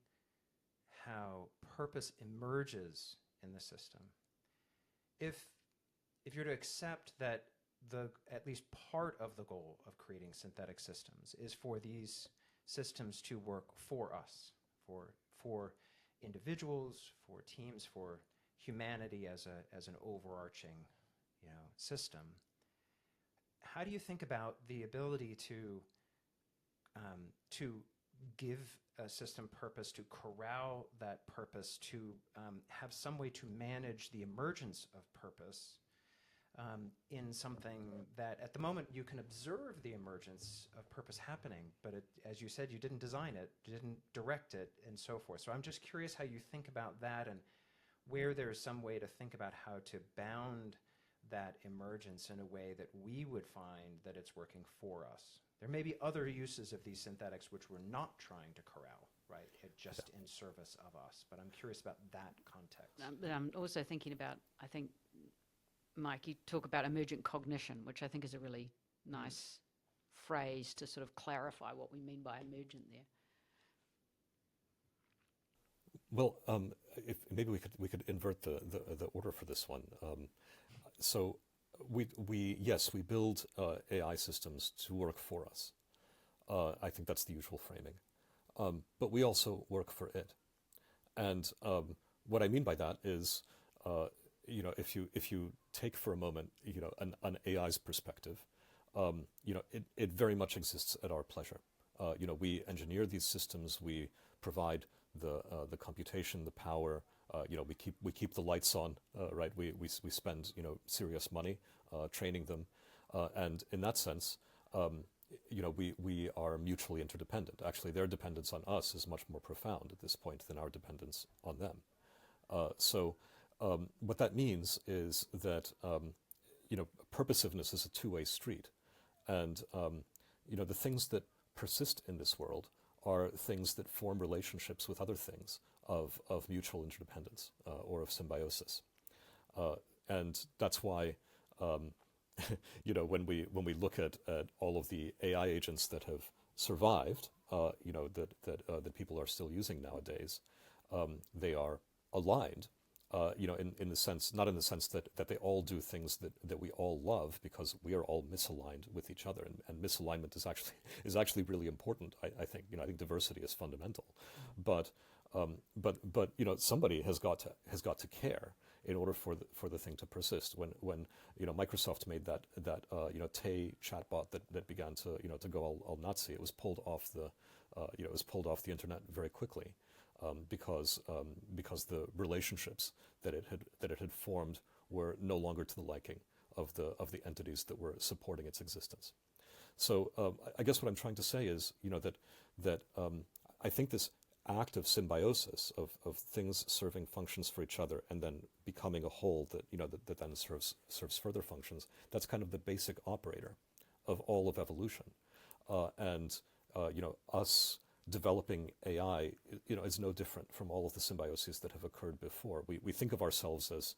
how purpose emerges in the system. If you're to accept that at least part of the goal of creating synthetic systems is for these systems to work for us, for individuals, for teams, for humanity as an overarching, system. How do you think about the ability to give a system purpose, to corral that purpose, to have some way to manage the emergence of purpose? In something that at the moment you can observe the emergence of purpose happening, but as you said, you didn't design it, didn't direct it, and so forth. So I'm just curious how you think about that, and where there's some way to think about how to bound that emergence in a way that we would find that it's working for us. There may be other uses of these synthetics which we're not trying to corral, right? Just in service of us. But I'm curious about that context. But I'm also thinking about, I think, Mike, you talk about emergent cognition, which I think is a really nice phrase to sort of clarify what we mean by emergent there. Well, if maybe we could invert the order for this one. So we build AI systems to work for us. I think that's the usual framing. But we also work for it. And what I mean by that is, if you take for a moment, an AI's perspective, it very much exists at our pleasure. We engineer these systems, we provide the computation, the power. We keep the lights on, right? We spend serious money training them, and in that sense, we are mutually interdependent. Actually, their dependence on us is much more profound at this point than our dependence on them. So what that means is that purposiveness is a two-way street, and the things that persist in this world are things that form relationships with other things of mutual interdependence or of symbiosis, and that's why when we look at all of the AI agents that have survived, that people are still using nowadays, they are aligned in the sense, not in the sense that they all do things that we all love, because we are all misaligned with each other, and misalignment is actually really important. I think I think diversity is fundamental, but somebody has got to care in order for the thing to persist. When Microsoft made that Tay chatbot that began to go all Nazi, it was pulled off the internet very quickly. Because the relationships that it had formed were no longer to the liking of the entities that were supporting its existence. So I guess what I'm trying to say is that I think this act of symbiosis of things serving functions for each other and then becoming a whole that then serves further functions, that's kind of the basic operator of all of evolution, and us developing AI, is no different from all of the symbioses that have occurred before. We think of ourselves as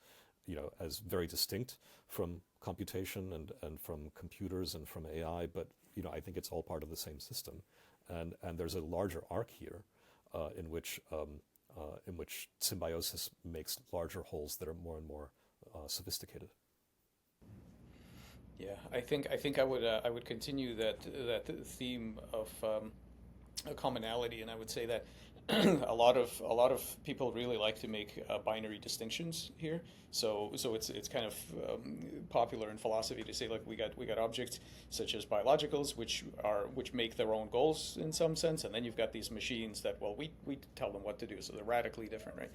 very distinct from computation and from computers and from AI, but I think it's all part of the same system, and there's a larger arc here in which symbiosis makes larger wholes that are more and more sophisticated. Yeah, I think I would continue that theme of a commonality, and I would say that a lot of people really like to make binary distinctions here. So it's kind of popular in philosophy to say, like, we got objects such as biologicals, which make their own goals in some sense, and then you've got these machines that, well, we tell them what to do, so they're radically different, right?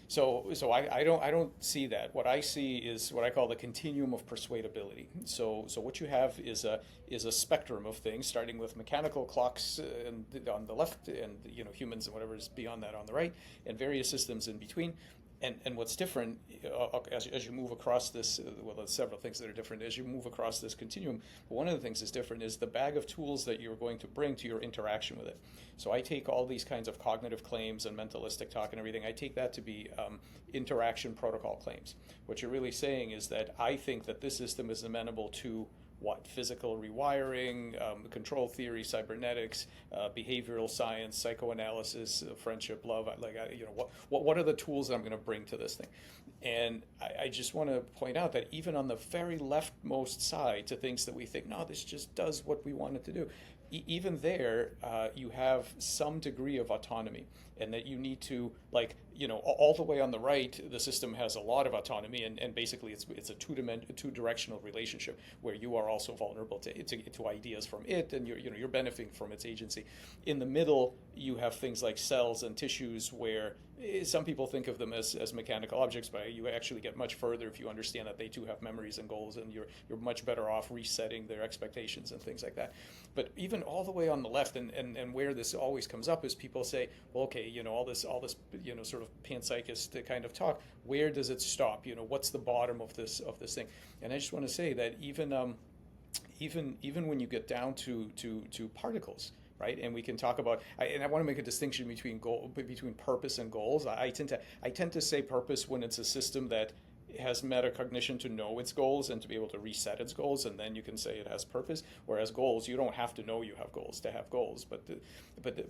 So I don't see that. What I see is what I call the continuum of persuadability. So what you have is a spectrum of things, starting with mechanical clocks on the left, and humans and whatever is beyond that on the right, and various systems in between. And what's different as you move across this, well, there's several things that are different as you move across this continuum. But one of the things that's different is the bag of tools that you're going to bring to your interaction with it. So I take all these kinds of cognitive claims and mentalistic talk and everything, I take that to be interaction protocol claims. What you're really saying is that I think that this system is amenable to what? Physical rewiring, control theory, cybernetics, behavioral science, psychoanalysis, friendship, love. What are the tools that I'm going to bring to this thing? And I just want to point out that even on the very leftmost side to things that we think, no, this just does what we want it to do, even there, you have some degree of autonomy, and that you need to, all the way on the right, the system has a lot of autonomy, and basically it's a two-directional relationship where you are also vulnerable to ideas from it, and you're benefiting from its agency. In the middle, you have things like cells and tissues, where some people think of them as mechanical objects, but you actually get much further if you understand that they too have memories and goals, and you're much better off resetting their expectations and things like that. But even all the way on the left, and where this always comes up is people say, well, okay, all this sort of panpsychist kind of talk, where does it stop? What's the bottom of this thing? And I just want to say that even when you get down to particles, right? And we can talk about, and I want to make a distinction between purpose and goals. I tend to say purpose when it's a system that has metacognition to know its goals and to be able to reset its goals, and then you can say it has purpose. Whereas goals, you don't have to know you have goals to have goals. But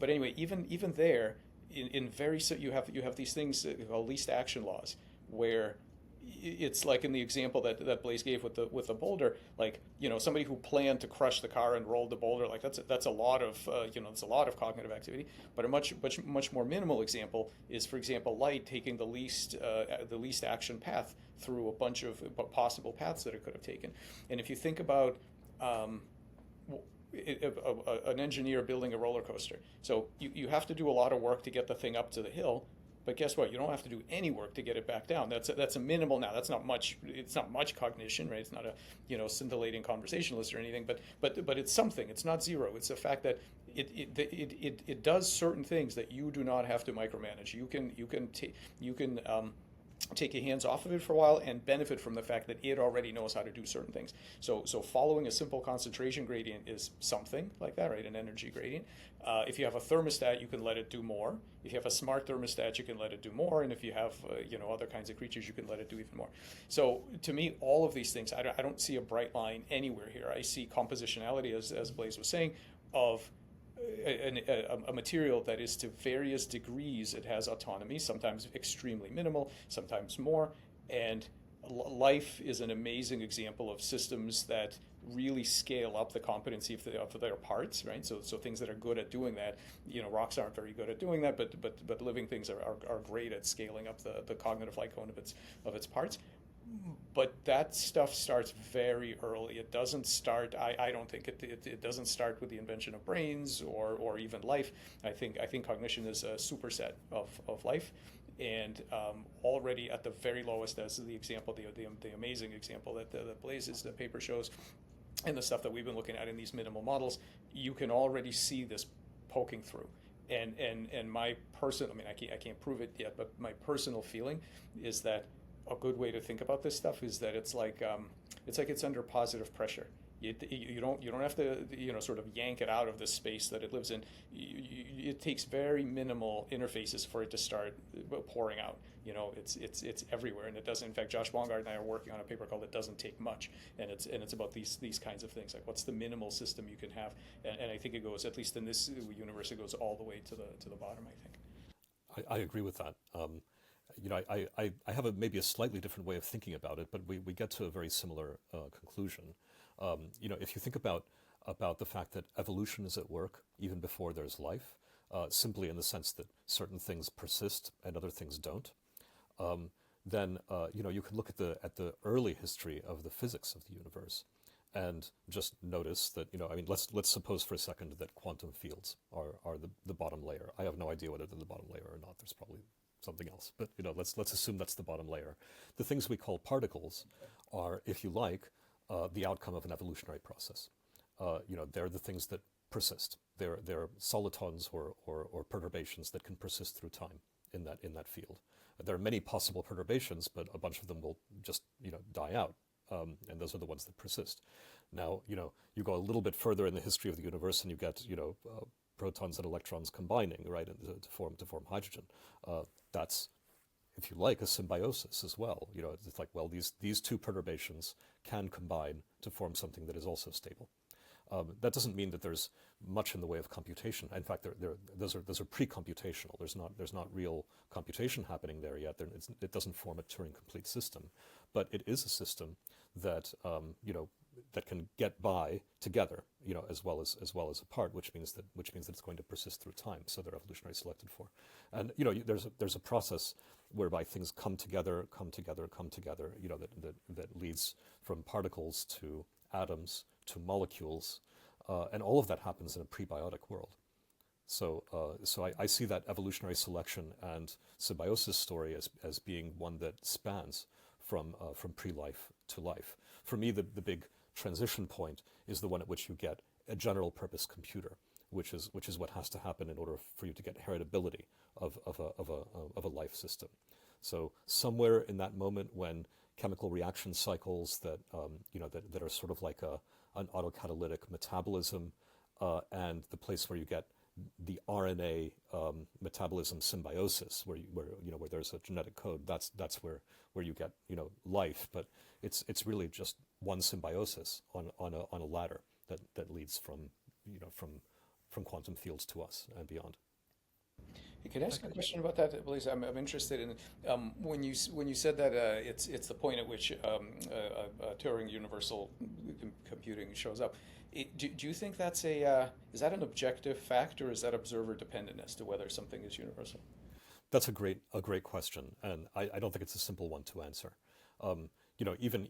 anyway, even there, you have these things called least action laws, where it's like in the example that Blaise gave with the boulder, somebody who planned to crush the car and rolled the boulder, that's a lot of that's a lot of cognitive activity. But a much more minimal example is, for example, light taking the least action path through a bunch of possible paths that it could have taken. And if you think about an engineer building a roller coaster, so you have to do a lot of work to get the thing up to the hill. But guess what? You don't have to do any work to get it back down. That's a minimal. Now that's not much. It's not much cognition, right? It's not a scintillating conversationalist or anything. But it's something. It's not zero. It's the fact that it does certain things that you do not have to micromanage. You can take your hands off of it for a while and benefit from the fact that it already knows how to do certain things. So following a simple concentration gradient is something like that, right? An energy gradient. If you have a thermostat, you can let it do more. If you have a smart thermostat, you can let it do more. And if you have other kinds of creatures, you can let it do even more. So to me, all of these things, I don't see a bright line anywhere here. I see compositionality, as Blaise was saying, of a material that is to various degrees, it has autonomy, sometimes extremely minimal, sometimes more. And life is an amazing example of systems that really scale up the competency of their parts, right? So things that are good at doing that, rocks aren't very good at doing that, but living things are great at scaling up the cognitive life cone of its parts. But that stuff starts very early. It doesn't start. I don't think it doesn't start with the invention of brains or even life. I think cognition is a superset of life, and already at the very lowest, as the example, the amazing example that Blaise's the paper shows, and the stuff that we've been looking at in these minimal models, you can already see this poking through. And my personal, I mean, I can't prove it yet, but my personal feeling is that a good way to think about this stuff is that it's like it's under positive pressure. You don't have to sort of yank it out of the space that it lives in. It takes very minimal interfaces for it to start pouring out. It's everywhere, and it doesn't. In fact, Josh Bongard and I are working on a paper called "It Doesn't Take Much," and it's about these kinds of things, like what's the minimal system you can have. And I think it goes, at least in this universe, it goes all the way to the bottom, I think. I agree with that. I have maybe a slightly different way of thinking about it, but we get to a very similar conclusion. If you think about the fact that evolution is at work even before there's life, simply in the sense that certain things persist and other things don't, then you can look at the early history of the physics of the universe and just notice that let's suppose for a second that quantum fields are the bottom layer. I have no idea whether they're the bottom layer or not. There's probably something else, but let's assume that's the bottom layer. The things we call particles are, if you like, the outcome of an evolutionary process. They're the things that persist. They're solitons or perturbations that can persist through time in that field. There are many possible perturbations, but a bunch of them will just die out, and those are the ones that persist. Now you go a little bit further in the history of the universe, and you get protons and electrons combining, right, to form hydrogen. That's, if you like, a symbiosis as well. It's like, well, these two perturbations can combine to form something that is also stable. That doesn't mean that there's much in the way of computation. In fact, those are pre-computational. There's not real computation happening there yet. It doesn't form a Turing complete system, but it is a system that that can get by together, as well as apart, which means that it's going to persist through time. So they're evolutionarily selected for, and there's a process whereby things come together, that leads from particles to atoms to molecules, and all of that happens in a prebiotic world. So I see that evolutionary selection and symbiosis story as being one that spans from pre-life to life. For me, the big transition point is the one at which you get a general purpose computer, which is what has to happen in order for you to get heritability of a life system. So somewhere in that moment when chemical reaction cycles that are sort of like an autocatalytic metabolism, and the place where you get the RNA metabolism symbiosis, where there's a genetic code, that's where you get life, but it's really just one symbiosis on a ladder that leads from quantum fields to us and beyond. Hey, could I ask a question about that, Blaise? I'm interested in when you said that it's the point at which Turing universal computing shows up. Do you think that's is that an objective fact, or is that observer dependent as to whether something is universal? That's a great question, and I don't think it's a simple one to answer. Even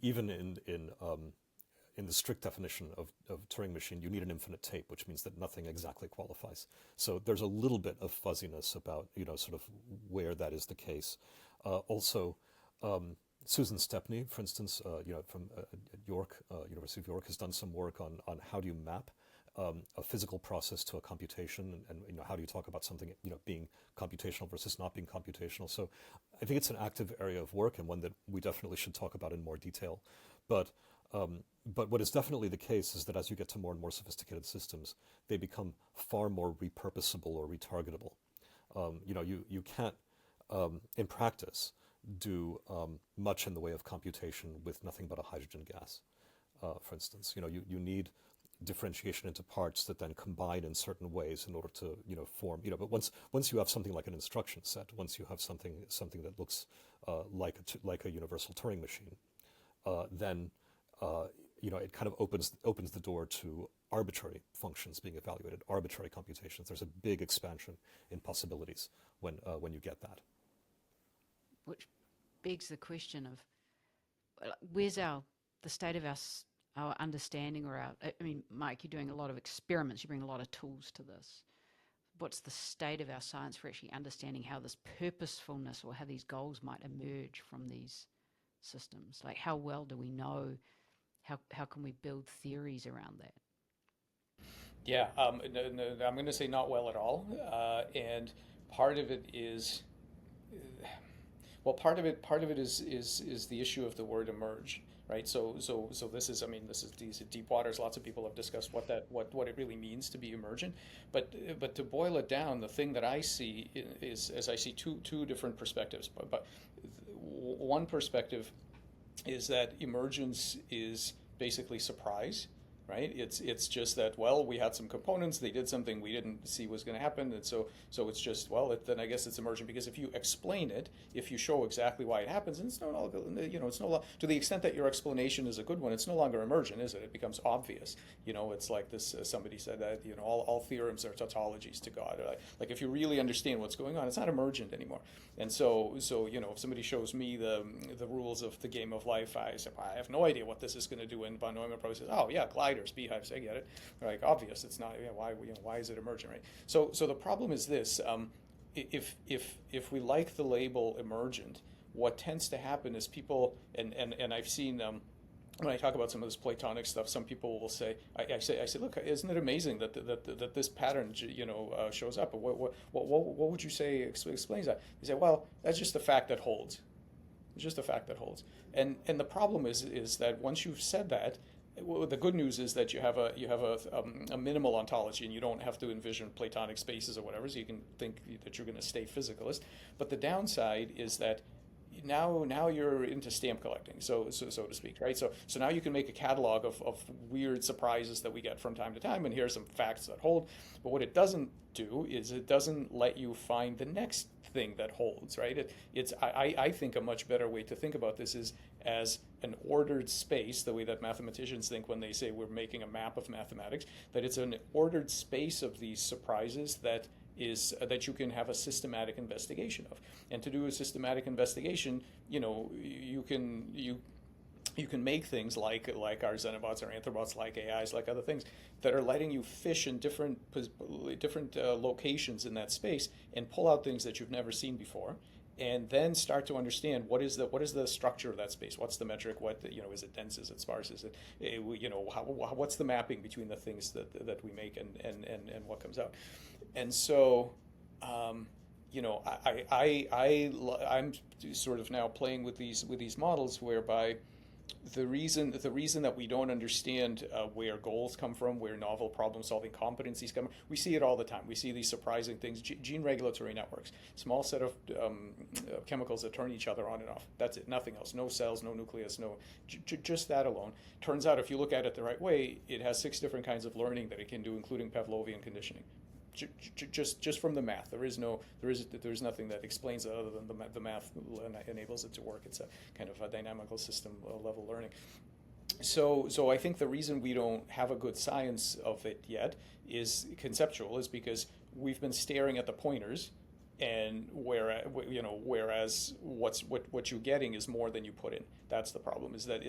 in the strict definition of Turing machine, you need an infinite tape, which means that nothing exactly qualifies. So there's a little bit of fuzziness about sort of where that is the case. Also, Susan Stepney, for instance, from York, University of York, has done some work on how do you map a physical process to a computation, and how do you talk about something being computational versus not being computational. So I think it's an active area of work, and one that we definitely should talk about in more detail. But what is definitely the case is that as you get to more and more sophisticated systems, they become far more repurposable or retargetable. You can't, in practice, do much in the way of computation with nothing but a hydrogen gas. For instance, you need differentiation into parts that then combine in certain ways in order to form. But once you have something like an instruction set, once you have something that looks like a universal Turing machine, then it kind of opens the door to arbitrary functions being evaluated, arbitrary computations. There's a big expansion in possibilities when you get that. Which begs the question of where's the state of our understanding, or I mean, Mike, you're doing a lot of experiments, you bring a lot of tools to this. What's the state of our science for actually understanding how this purposefulness or how these goals might emerge from these systems? Like, how well do we know? How can we build theories around that? Yeah, no, I'm going to say not well at all, and part of it is, well, part of it is the issue of the word emerge, right? So this is, I mean, these are deep waters. Lots of people have discussed what it really means to be emergent, but to boil it down, the thing that I see is as I see two different perspectives. But one perspective is that emergence is basically surprise, right? It's just that, well, we had some components, they did something we didn't see was going to happen, and so it's just, well, then I guess it's emergent, because if you explain it, if you show exactly why it happens, and it's no longer, it's no longer, to the extent that your explanation is a good one, it's no longer emergent, is it? It becomes obvious. It's like this, somebody said that, all theorems are tautologies to God. Like if you really understand what's going on, it's not emergent anymore. And so if somebody shows me the rules of the game of life, I say, well, I have no idea what this is going to do, and von Neumann probably says, oh yeah, gliders, beehives, I get it. Like, obvious, it's not, why is it emergent, right? So the problem is this, if we like the label emergent, what tends to happen is people, and I've seen, when I talk about some of this Platonic stuff, some people will say, I say, look, isn't it amazing that this pattern, shows up? What would you say explains that? You say, well, that's just a fact that holds. It's just a fact that holds. And the problem is that once you've said that, well, the good news is that you have a minimal ontology, and you don't have to envision Platonic spaces or whatever, so you can think that you're going to stay physicalist. But the downside is that now you're into stamp collecting, so to speak, right? So now you can make a catalog of weird surprises that we get from time to time, and here are some facts that hold. But what it doesn't do is it doesn't let you find the next thing that holds, right? I think a much better way to think about this is as an ordered space, the way that mathematicians think when they say we're making a map of mathematics, that it's an ordered space of these surprises that you can have a systematic investigation of. And to do a systematic investigation, you can make things like our Xenobots or Anthrobots, like AIs, like other things that are letting you fish in different locations in that space and pull out things that you've never seen before, and then start to understand what is the structure of that space. What's the metric? Is it dense? Is it sparse? Is it what's the mapping between the things that we make and what comes out? And so I'm sort of now playing with these models whereby the reason that we don't understand where goals come from, where novel problem-solving competencies come from, we see it all the time. We see these surprising things, gene regulatory networks, small set of chemicals that turn each other on and off. That's it, nothing else. No cells, no nucleus, just that alone. Turns out, if you look at it the right way, it has 6 different kinds of learning that it can do, including Pavlovian conditioning. Just from the math, there is nothing that explains it other than the math enables it to work. It's a kind of a dynamical system level learning. So I think the reason we don't have a good science of it yet is conceptual, is because we've been staring at the pointers, and whereas what you're getting is more than you put in. That's the problem. Is that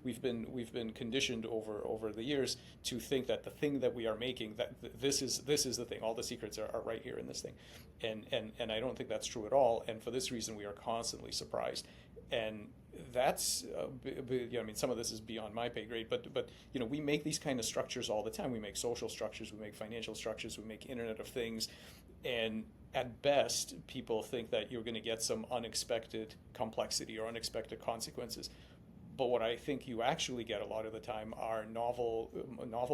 we've been conditioned over the years to think that the thing that we are making, that this is the thing. All the secrets are right here in this thing, and I don't think that's true at all. And for this reason, we are constantly surprised. And that's some of this is beyond my pay grade, but we make these kind of structures all the time. We make social structures, we make financial structures, we make Internet of Things, and at best, people think that you're going to get some unexpected complexity or unexpected consequences. But what I think you actually get a lot of the time are novel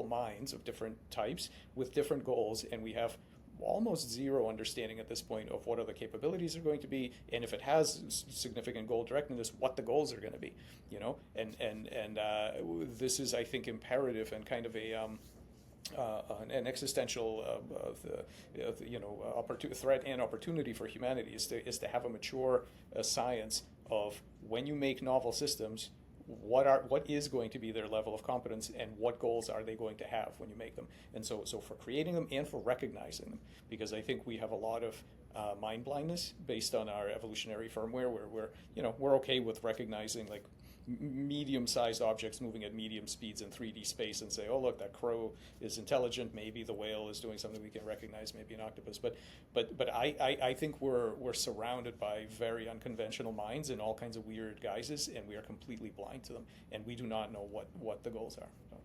minds of different types with different goals, and we have almost zero understanding at this point of what other capabilities are going to be, and if it has significant goal directedness, what the goals are going to be, you know, and this is, I think, imperative and kind of an existential threat and opportunity for humanity is to have a mature science of, when you make novel systems, what is going to be their level of competence, and what goals are they going to have when you make them. And so for creating them and for recognizing them, because I think we have a lot of mind blindness based on our evolutionary firmware, where we're okay with recognizing like medium-sized objects moving at medium speeds in 3D space and say, oh look, that crow is intelligent, maybe the whale is doing something we can recognize, maybe an octopus. But I think we're surrounded by very unconventional minds in all kinds of weird guises, and we are completely blind to them, and we do not know what the goals are. So.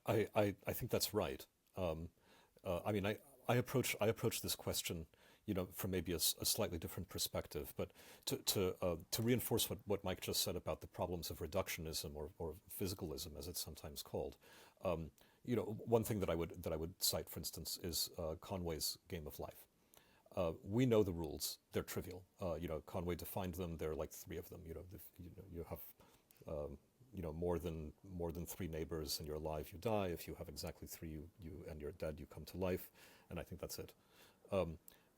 I think that's right. I mean, I approach this question, from maybe a slightly different perspective, but to reinforce what Mike just said about the problems of reductionism or physicalism, as it's sometimes called. One thing that I would cite, for instance, is Conway's Game of Life. We know the rules; they're trivial. Conway defined them. There are like 3 of them. You have more than 3 neighbors and you're alive, you die. If you have exactly 3, you and you're dead, you come to life. And I think that's it.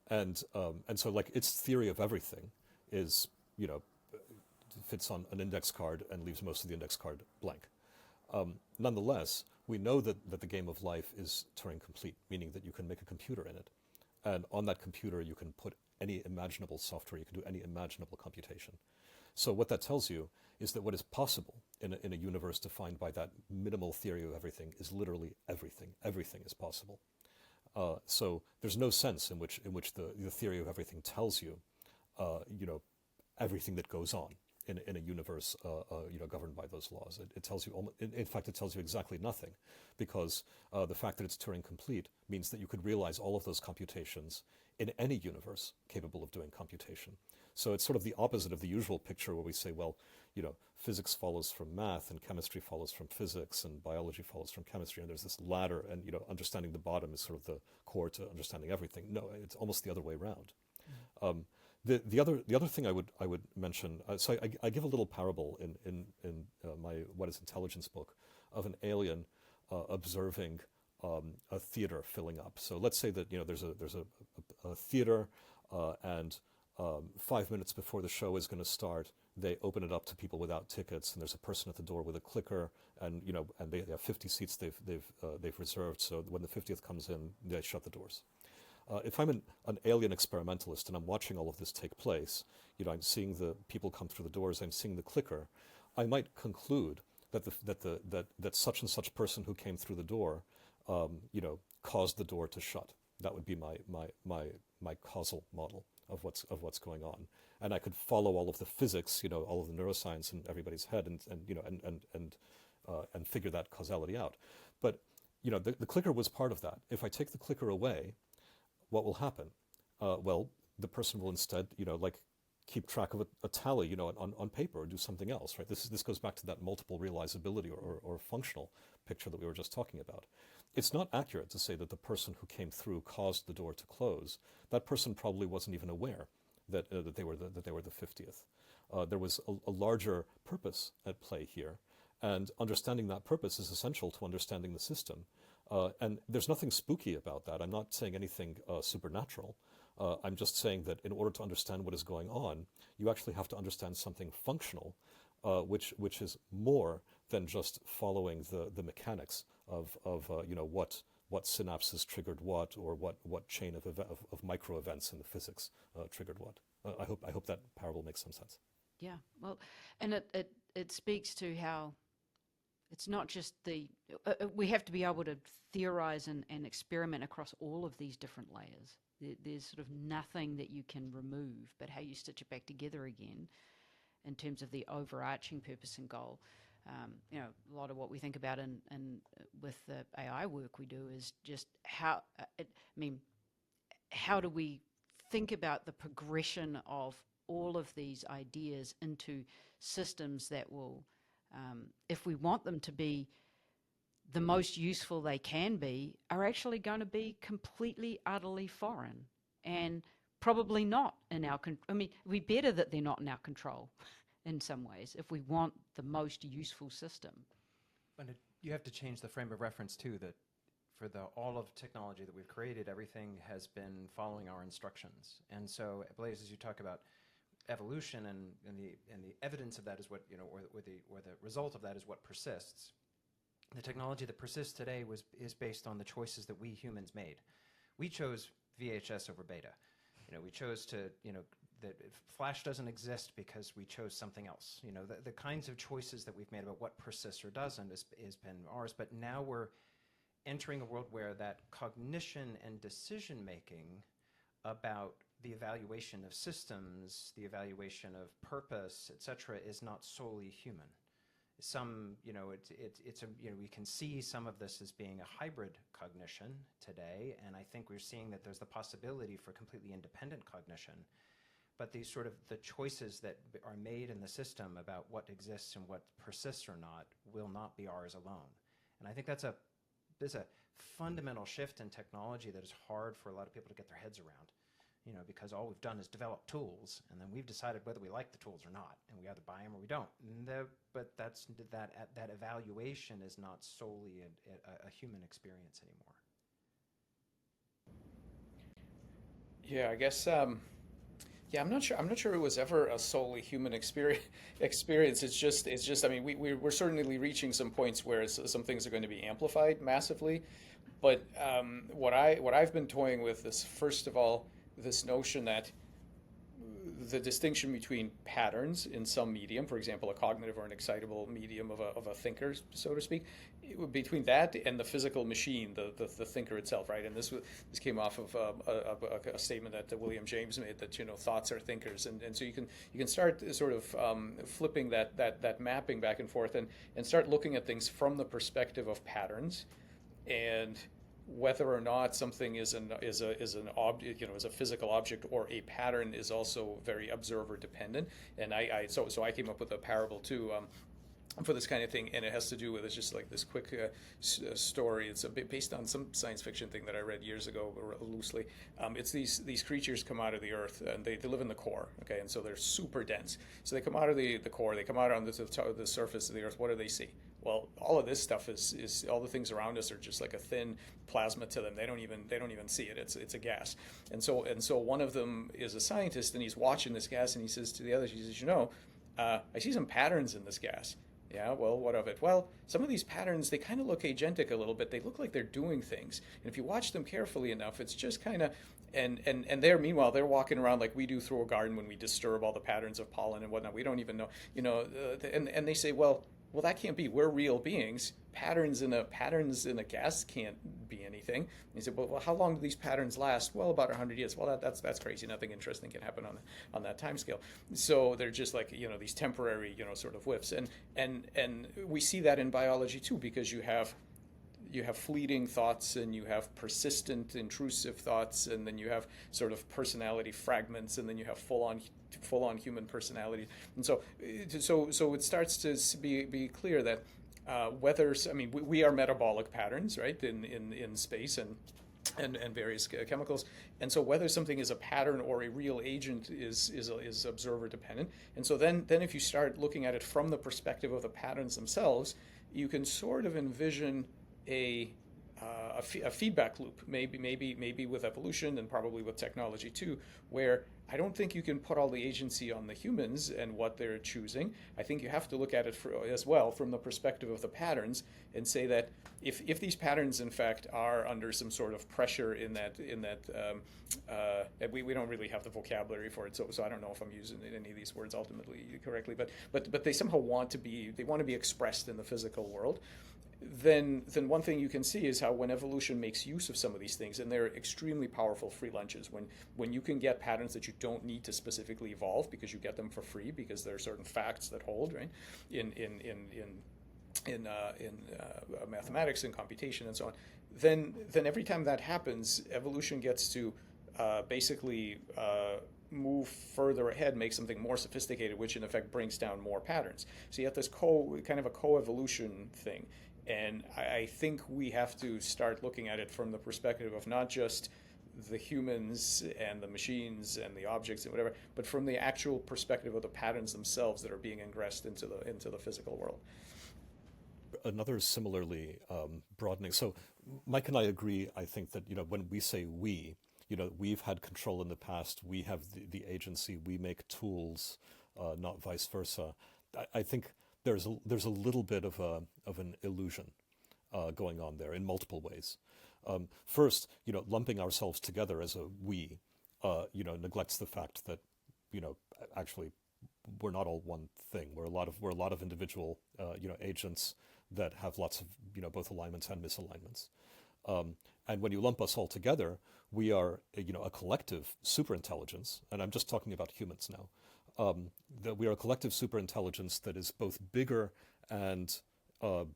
And so like its theory of everything is, fits on an index card and leaves most of the index card blank. Nonetheless, we know that the game of life is Turing complete, meaning that you can make a computer in it. And on that computer, you can put any imaginable software, you can do any imaginable computation. So what that tells you is that what is possible in a universe defined by that minimal theory of everything is literally everything. Everything is possible. So there's no sense in which the theory of everything tells you, everything that goes on in a universe, governed by those laws. It tells you, in fact, it tells you exactly nothing, because the fact that it's Turing complete means that you could realize all of those computations in any universe capable of doing computation. So it's sort of the opposite of the usual picture where we say, well, physics follows from math and chemistry follows from physics and biology follows from chemistry, and there's this ladder, and understanding the bottom is sort of the core to understanding everything. No, it's almost the other way around. Mm-hmm. The other thing I would mention, so I give a little parable in my What is Intelligence book of an alien observing a theater filling up. So let's say that there's a theater and 5 minutes before the show is going to start, they open it up to people without tickets, and there's a person at the door with a clicker, and and they have 50 seats they've reserved. So when the 50th comes in, they shut the doors. If I'm an alien experimentalist and I'm watching all of this take place, I'm seeing the people come through the doors, I'm seeing the clicker, I might conclude that such and such person who came through the door, caused the door to shut. That would be my causal model of what's going on, and I could follow all of the physics, all of the neuroscience in everybody's head, and figure that causality out. But the clicker was part of that. If I take the clicker away, what will happen? Well, the person will instead, keep track of a tally, on paper, or do something else, right? This goes back to that multiple realizability or functional picture that we were just talking about. It's not accurate to say that the person who came through caused the door to close. That person probably wasn't even aware that they were the 50th. There was a larger purpose at play here, and understanding that purpose is essential to understanding the system. And there's nothing spooky about that. I'm not saying anything supernatural. I'm just saying that in order to understand what is going on, you actually have to understand something functional, which is more than just following the mechanics of what synapses triggered what, or what chain of micro events in the physics triggered what. I hope that parable makes some sense. Yeah, well, and it speaks to how it's not just we have to be able to theorize and experiment across all of these different layers. There's sort of nothing that you can remove, but how you stitch it back together again in terms of the overarching purpose and goal. A lot of what we think about with the AI work we do is just how do we think about the progression of all of these ideas into systems that will, if we want them to be the most useful they can be are actually going to be completely, utterly foreign and probably not in our control. I mean, it'd be better that they're not in our control in some ways if we want the most useful system. But you have to change the frame of reference too, that for all of technology that we've created, everything has been following our instructions. And so, Blaise, as you talk about evolution and the evidence of that is what, or the result of that is what persists. The technology that persists today is based on the choices that we humans made. We chose VHS over beta. We chose that Flash doesn't exist because we chose something else. The kinds of choices that we've made about what persists or doesn't has been ours. But now we're entering a world where that cognition and decision making about the evaluation of systems, the evaluation of purpose, etc., is not solely human. We can see some of this as being a hybrid cognition today, and I think we're seeing that there's the possibility for completely independent cognition. But these sort of the choices that are made in the system about what exists and what persists or not will not be ours alone. And I think there's a fundamental shift in technology that is hard for a lot of people to get their heads around. Because all we've done is develop tools, and then we've decided whether we like the tools or not, and we either buy them or we don't. But that evaluation is not solely a human experience anymore. Yeah, I guess. I'm not sure. I'm not sure it was ever a solely human experience. It's just. I mean, we're certainly reaching some points where some things are going to be amplified massively. But what I've been toying with is, first of all, this notion that the distinction between patterns in some medium, for example, a cognitive or an excitable medium of a thinker, so to speak, between that and the physical machine, the thinker itself, right? And this came off of a statement that William James made, that thoughts are thinkers, and so you can start sort of flipping that mapping back and forth and start looking at things from the perspective of patterns, and whether or not something is an object, is a physical object or a pattern, is also very observer dependent. And so I came up with a parable too for this kind of thing, and it has to do with, it's just like this quick story. It's a bit based on some science fiction thing that I read years ago, loosely. It's these creatures come out of the earth, and they live in the core, okay, and so they're super dense. So they come out of the core, they come out on the surface of the earth. What do they see? Well, all of this stuff is all the things around us are just like a thin plasma to them. They don't even see it. It's a gas. And so one of them is a scientist, and he's watching this gas, and he says to the others, he says, I see some patterns in this gas. Yeah, well, what of it? Well, some of these patterns, they kind of look agentic a little bit. They look like they're doing things. And if you watch them carefully enough, it's just kind of, and meanwhile, they're walking around like we do through a garden when we disturb all the patterns of pollen and whatnot. We don't even know, and they say, well, that can't be. We're real beings. Patterns in a gas can't be anything. And he said, well, how long do these patterns last? Well, about 100 years. Well, that's crazy. Nothing interesting can happen on that time scale. So they're just like these temporary sort of whiffs. And we see that in biology too, because you have fleeting thoughts, and you have persistent, intrusive thoughts, and then you have sort of personality fragments, and then you have full-on human personality. And so it starts to be clear that we are metabolic patterns, right, in space and various chemicals, and so whether something is a pattern or a real agent is observer dependent. And so then if you start looking at it from the perspective of the patterns themselves, you can sort of envision a feedback loop, maybe with evolution, and probably with technology too, where I don't think you can put all the agency on the humans and what they're choosing. I think you have to look at it as well from the perspective of the patterns, and say that if these patterns in fact are under some sort of pressure in that we don't really have the vocabulary for it, so I don't know if I'm using any of these words ultimately correctly, but they somehow want to be expressed in the physical world. Then one thing you can see is how when evolution makes use of some of these things, and they're extremely powerful free lunches, when you can get patterns that you don't need to specifically evolve because you get them for free because there are certain facts that hold, right, in mathematics and computation and so on, then every time that happens, evolution gets to basically move further ahead, make something more sophisticated, which in effect brings down more patterns. So you have this kind of a co-evolution thing. And I think we have to start looking at it from the perspective of not just the humans and the machines and the objects and whatever, but from the actual perspective of the patterns themselves that are being ingressed into the physical world. Another similarly broadening. So Mike and I agree, I think that, when we say we, we've had control in the past, we have the agency, we make tools, not vice versa. I think there's a little bit of an illusion going on there in multiple ways. First, lumping ourselves together as a we, neglects the fact that, actually we're not all one thing. We're a lot of individual, agents that have lots of, both alignments and misalignments. And when you lump us all together, we are, a collective superintelligence, and I'm just talking about humans now. That we are a collective superintelligence that is both bigger and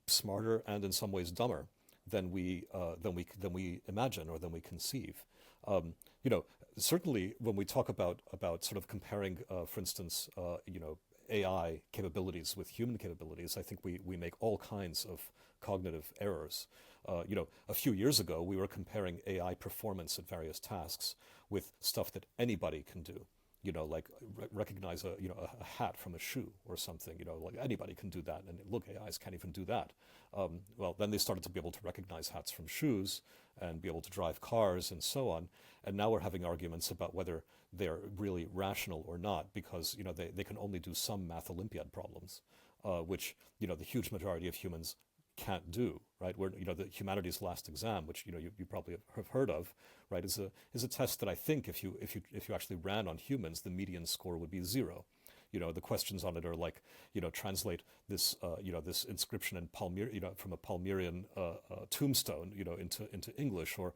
smarter, and in some ways dumber than we imagine or than we conceive. Certainly when we talk about sort of comparing, for instance, AI capabilities with human capabilities, I think we make all kinds of cognitive errors. A few years ago, we were comparing AI performance at various tasks with stuff that anybody can do. Like recognize a hat from a shoe or something. Like anybody can do that, and look, AIs can't even do that. Well, then they started to be able to recognize hats from shoes and be able to drive cars and so on. And now we're having arguments about whether they're really rational or not, because they can only do some math Olympiad problems, which the huge majority of humans can't do, right? Where the humanities last exam, which you probably have heard of, right, is a test that I think if you actually ran on humans, the median score would be 0. The questions on it are like, translate this this inscription in from a Palmyrian tombstone into English, or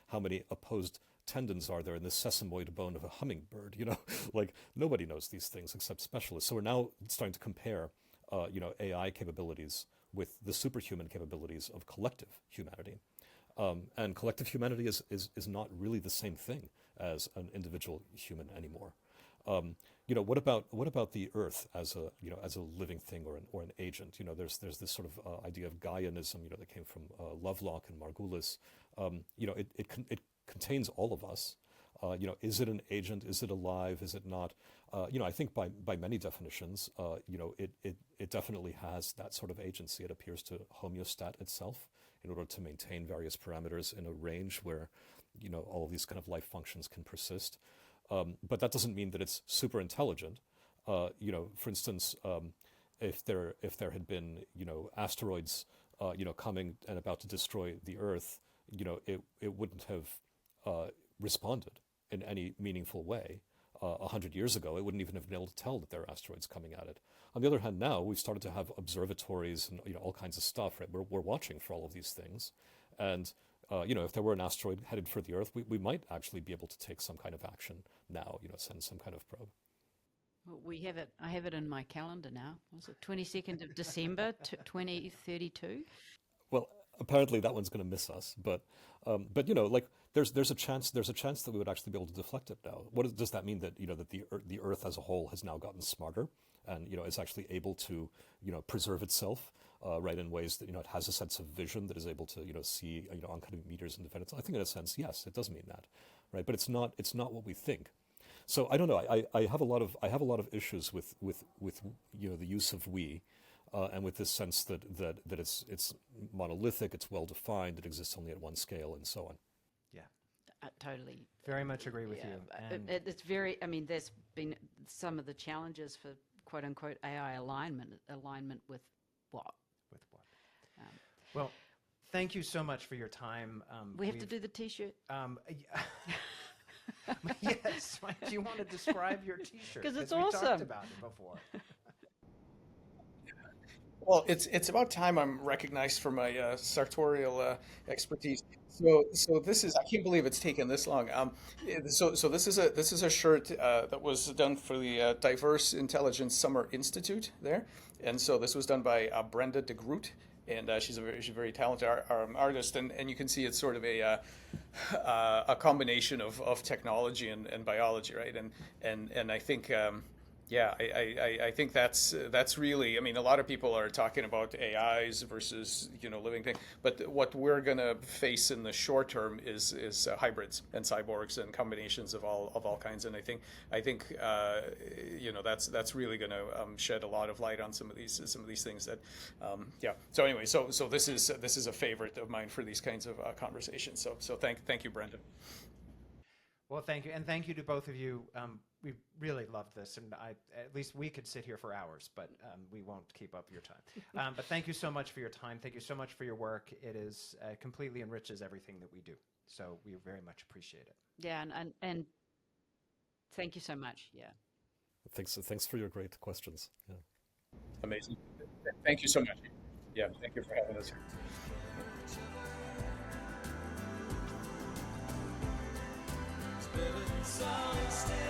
how many opposed tendons are there in the sesamoid bone of a hummingbird. Like nobody knows these things except specialists. So we're now starting to compare AI capabilities with the superhuman capabilities of collective humanity. And collective humanity is not really the same thing as an individual human anymore. What about the Earth as a living thing or an agent? There's this sort of idea of Gaianism, that came from Lovelock and Margulis. It contains all of us. Is it an agent? Is it alive? Is it not? I think by many definitions, it definitely has that sort of agency. It appears to homeostat itself in order to maintain various parameters in a range where, all of these kind of life functions can persist. But that doesn't mean that it's super intelligent. For instance, if there had been, asteroids, coming and about to destroy the Earth, it wouldn't have responded in any meaningful way. 100 years ago, it wouldn't even have been able to tell that there are asteroids coming at it. On the other hand, now we've started to have observatories and all kinds of stuff. Right, we're watching for all of these things, and if there were an asteroid headed for the Earth, we might actually be able to take some kind of action now. Send some kind of probe. Well, we have it. I have it in my calendar now. Was it 22nd of December, 2032? Well, apparently that one's going to miss us, but like there's a chance that we would actually be able to deflect it now. What does that mean? That that the Earth as a whole has now gotten smarter and is actually able to preserve itself, right, in ways that it has a sense of vision, that is able to see oncoming meters and defend itself. I think in a sense, yes, it does mean that, right? But it's not what we think. So I don't know. I have a lot of issues with the use of we. And with this sense that it's monolithic, it's well defined, it exists only at one scale, and so on. Yeah, totally. Very much agree with you. And It's very. I mean, there's been some of the challenges for quote unquote AI alignment with what? With what? Well, thank you so much for your time. We have to do the T-shirt. Yes. Do you want to describe your T-shirt? Because it's we awesome. talked about it before. Well, it's about time I'm recognized for my sartorial expertise. So this is, I can't believe it's taken this long. So this is a shirt that was done for the Diverse Intelligence Summer Institute there, and so this was done by Brenda de Groot, and she's a very talented artist, and you can see it's sort of a combination of technology and biology, right? And I think Yeah, I think that's really, I mean, a lot of people are talking about AIs versus, living things, but what we're going to face in the short term is hybrids and cyborgs and combinations of all kinds. And I think that's really going to shed a lot of light on some of these things that, yeah. So anyway, so this is a favorite of mine for these kinds of conversations. So thank you, Brendan. Well, thank you, and thank you to both of you. We really loved this, and at least we could sit here for hours, but we won't keep up your time. But thank you so much for your time. Thank you so much for your work. It is completely enriches everything that we do. So we very much appreciate it. Yeah, and thank you so much. Yeah. Thanks for your great questions. Yeah. Amazing. Thank you so much. Yeah, thank you for having us here. Spinning solid state.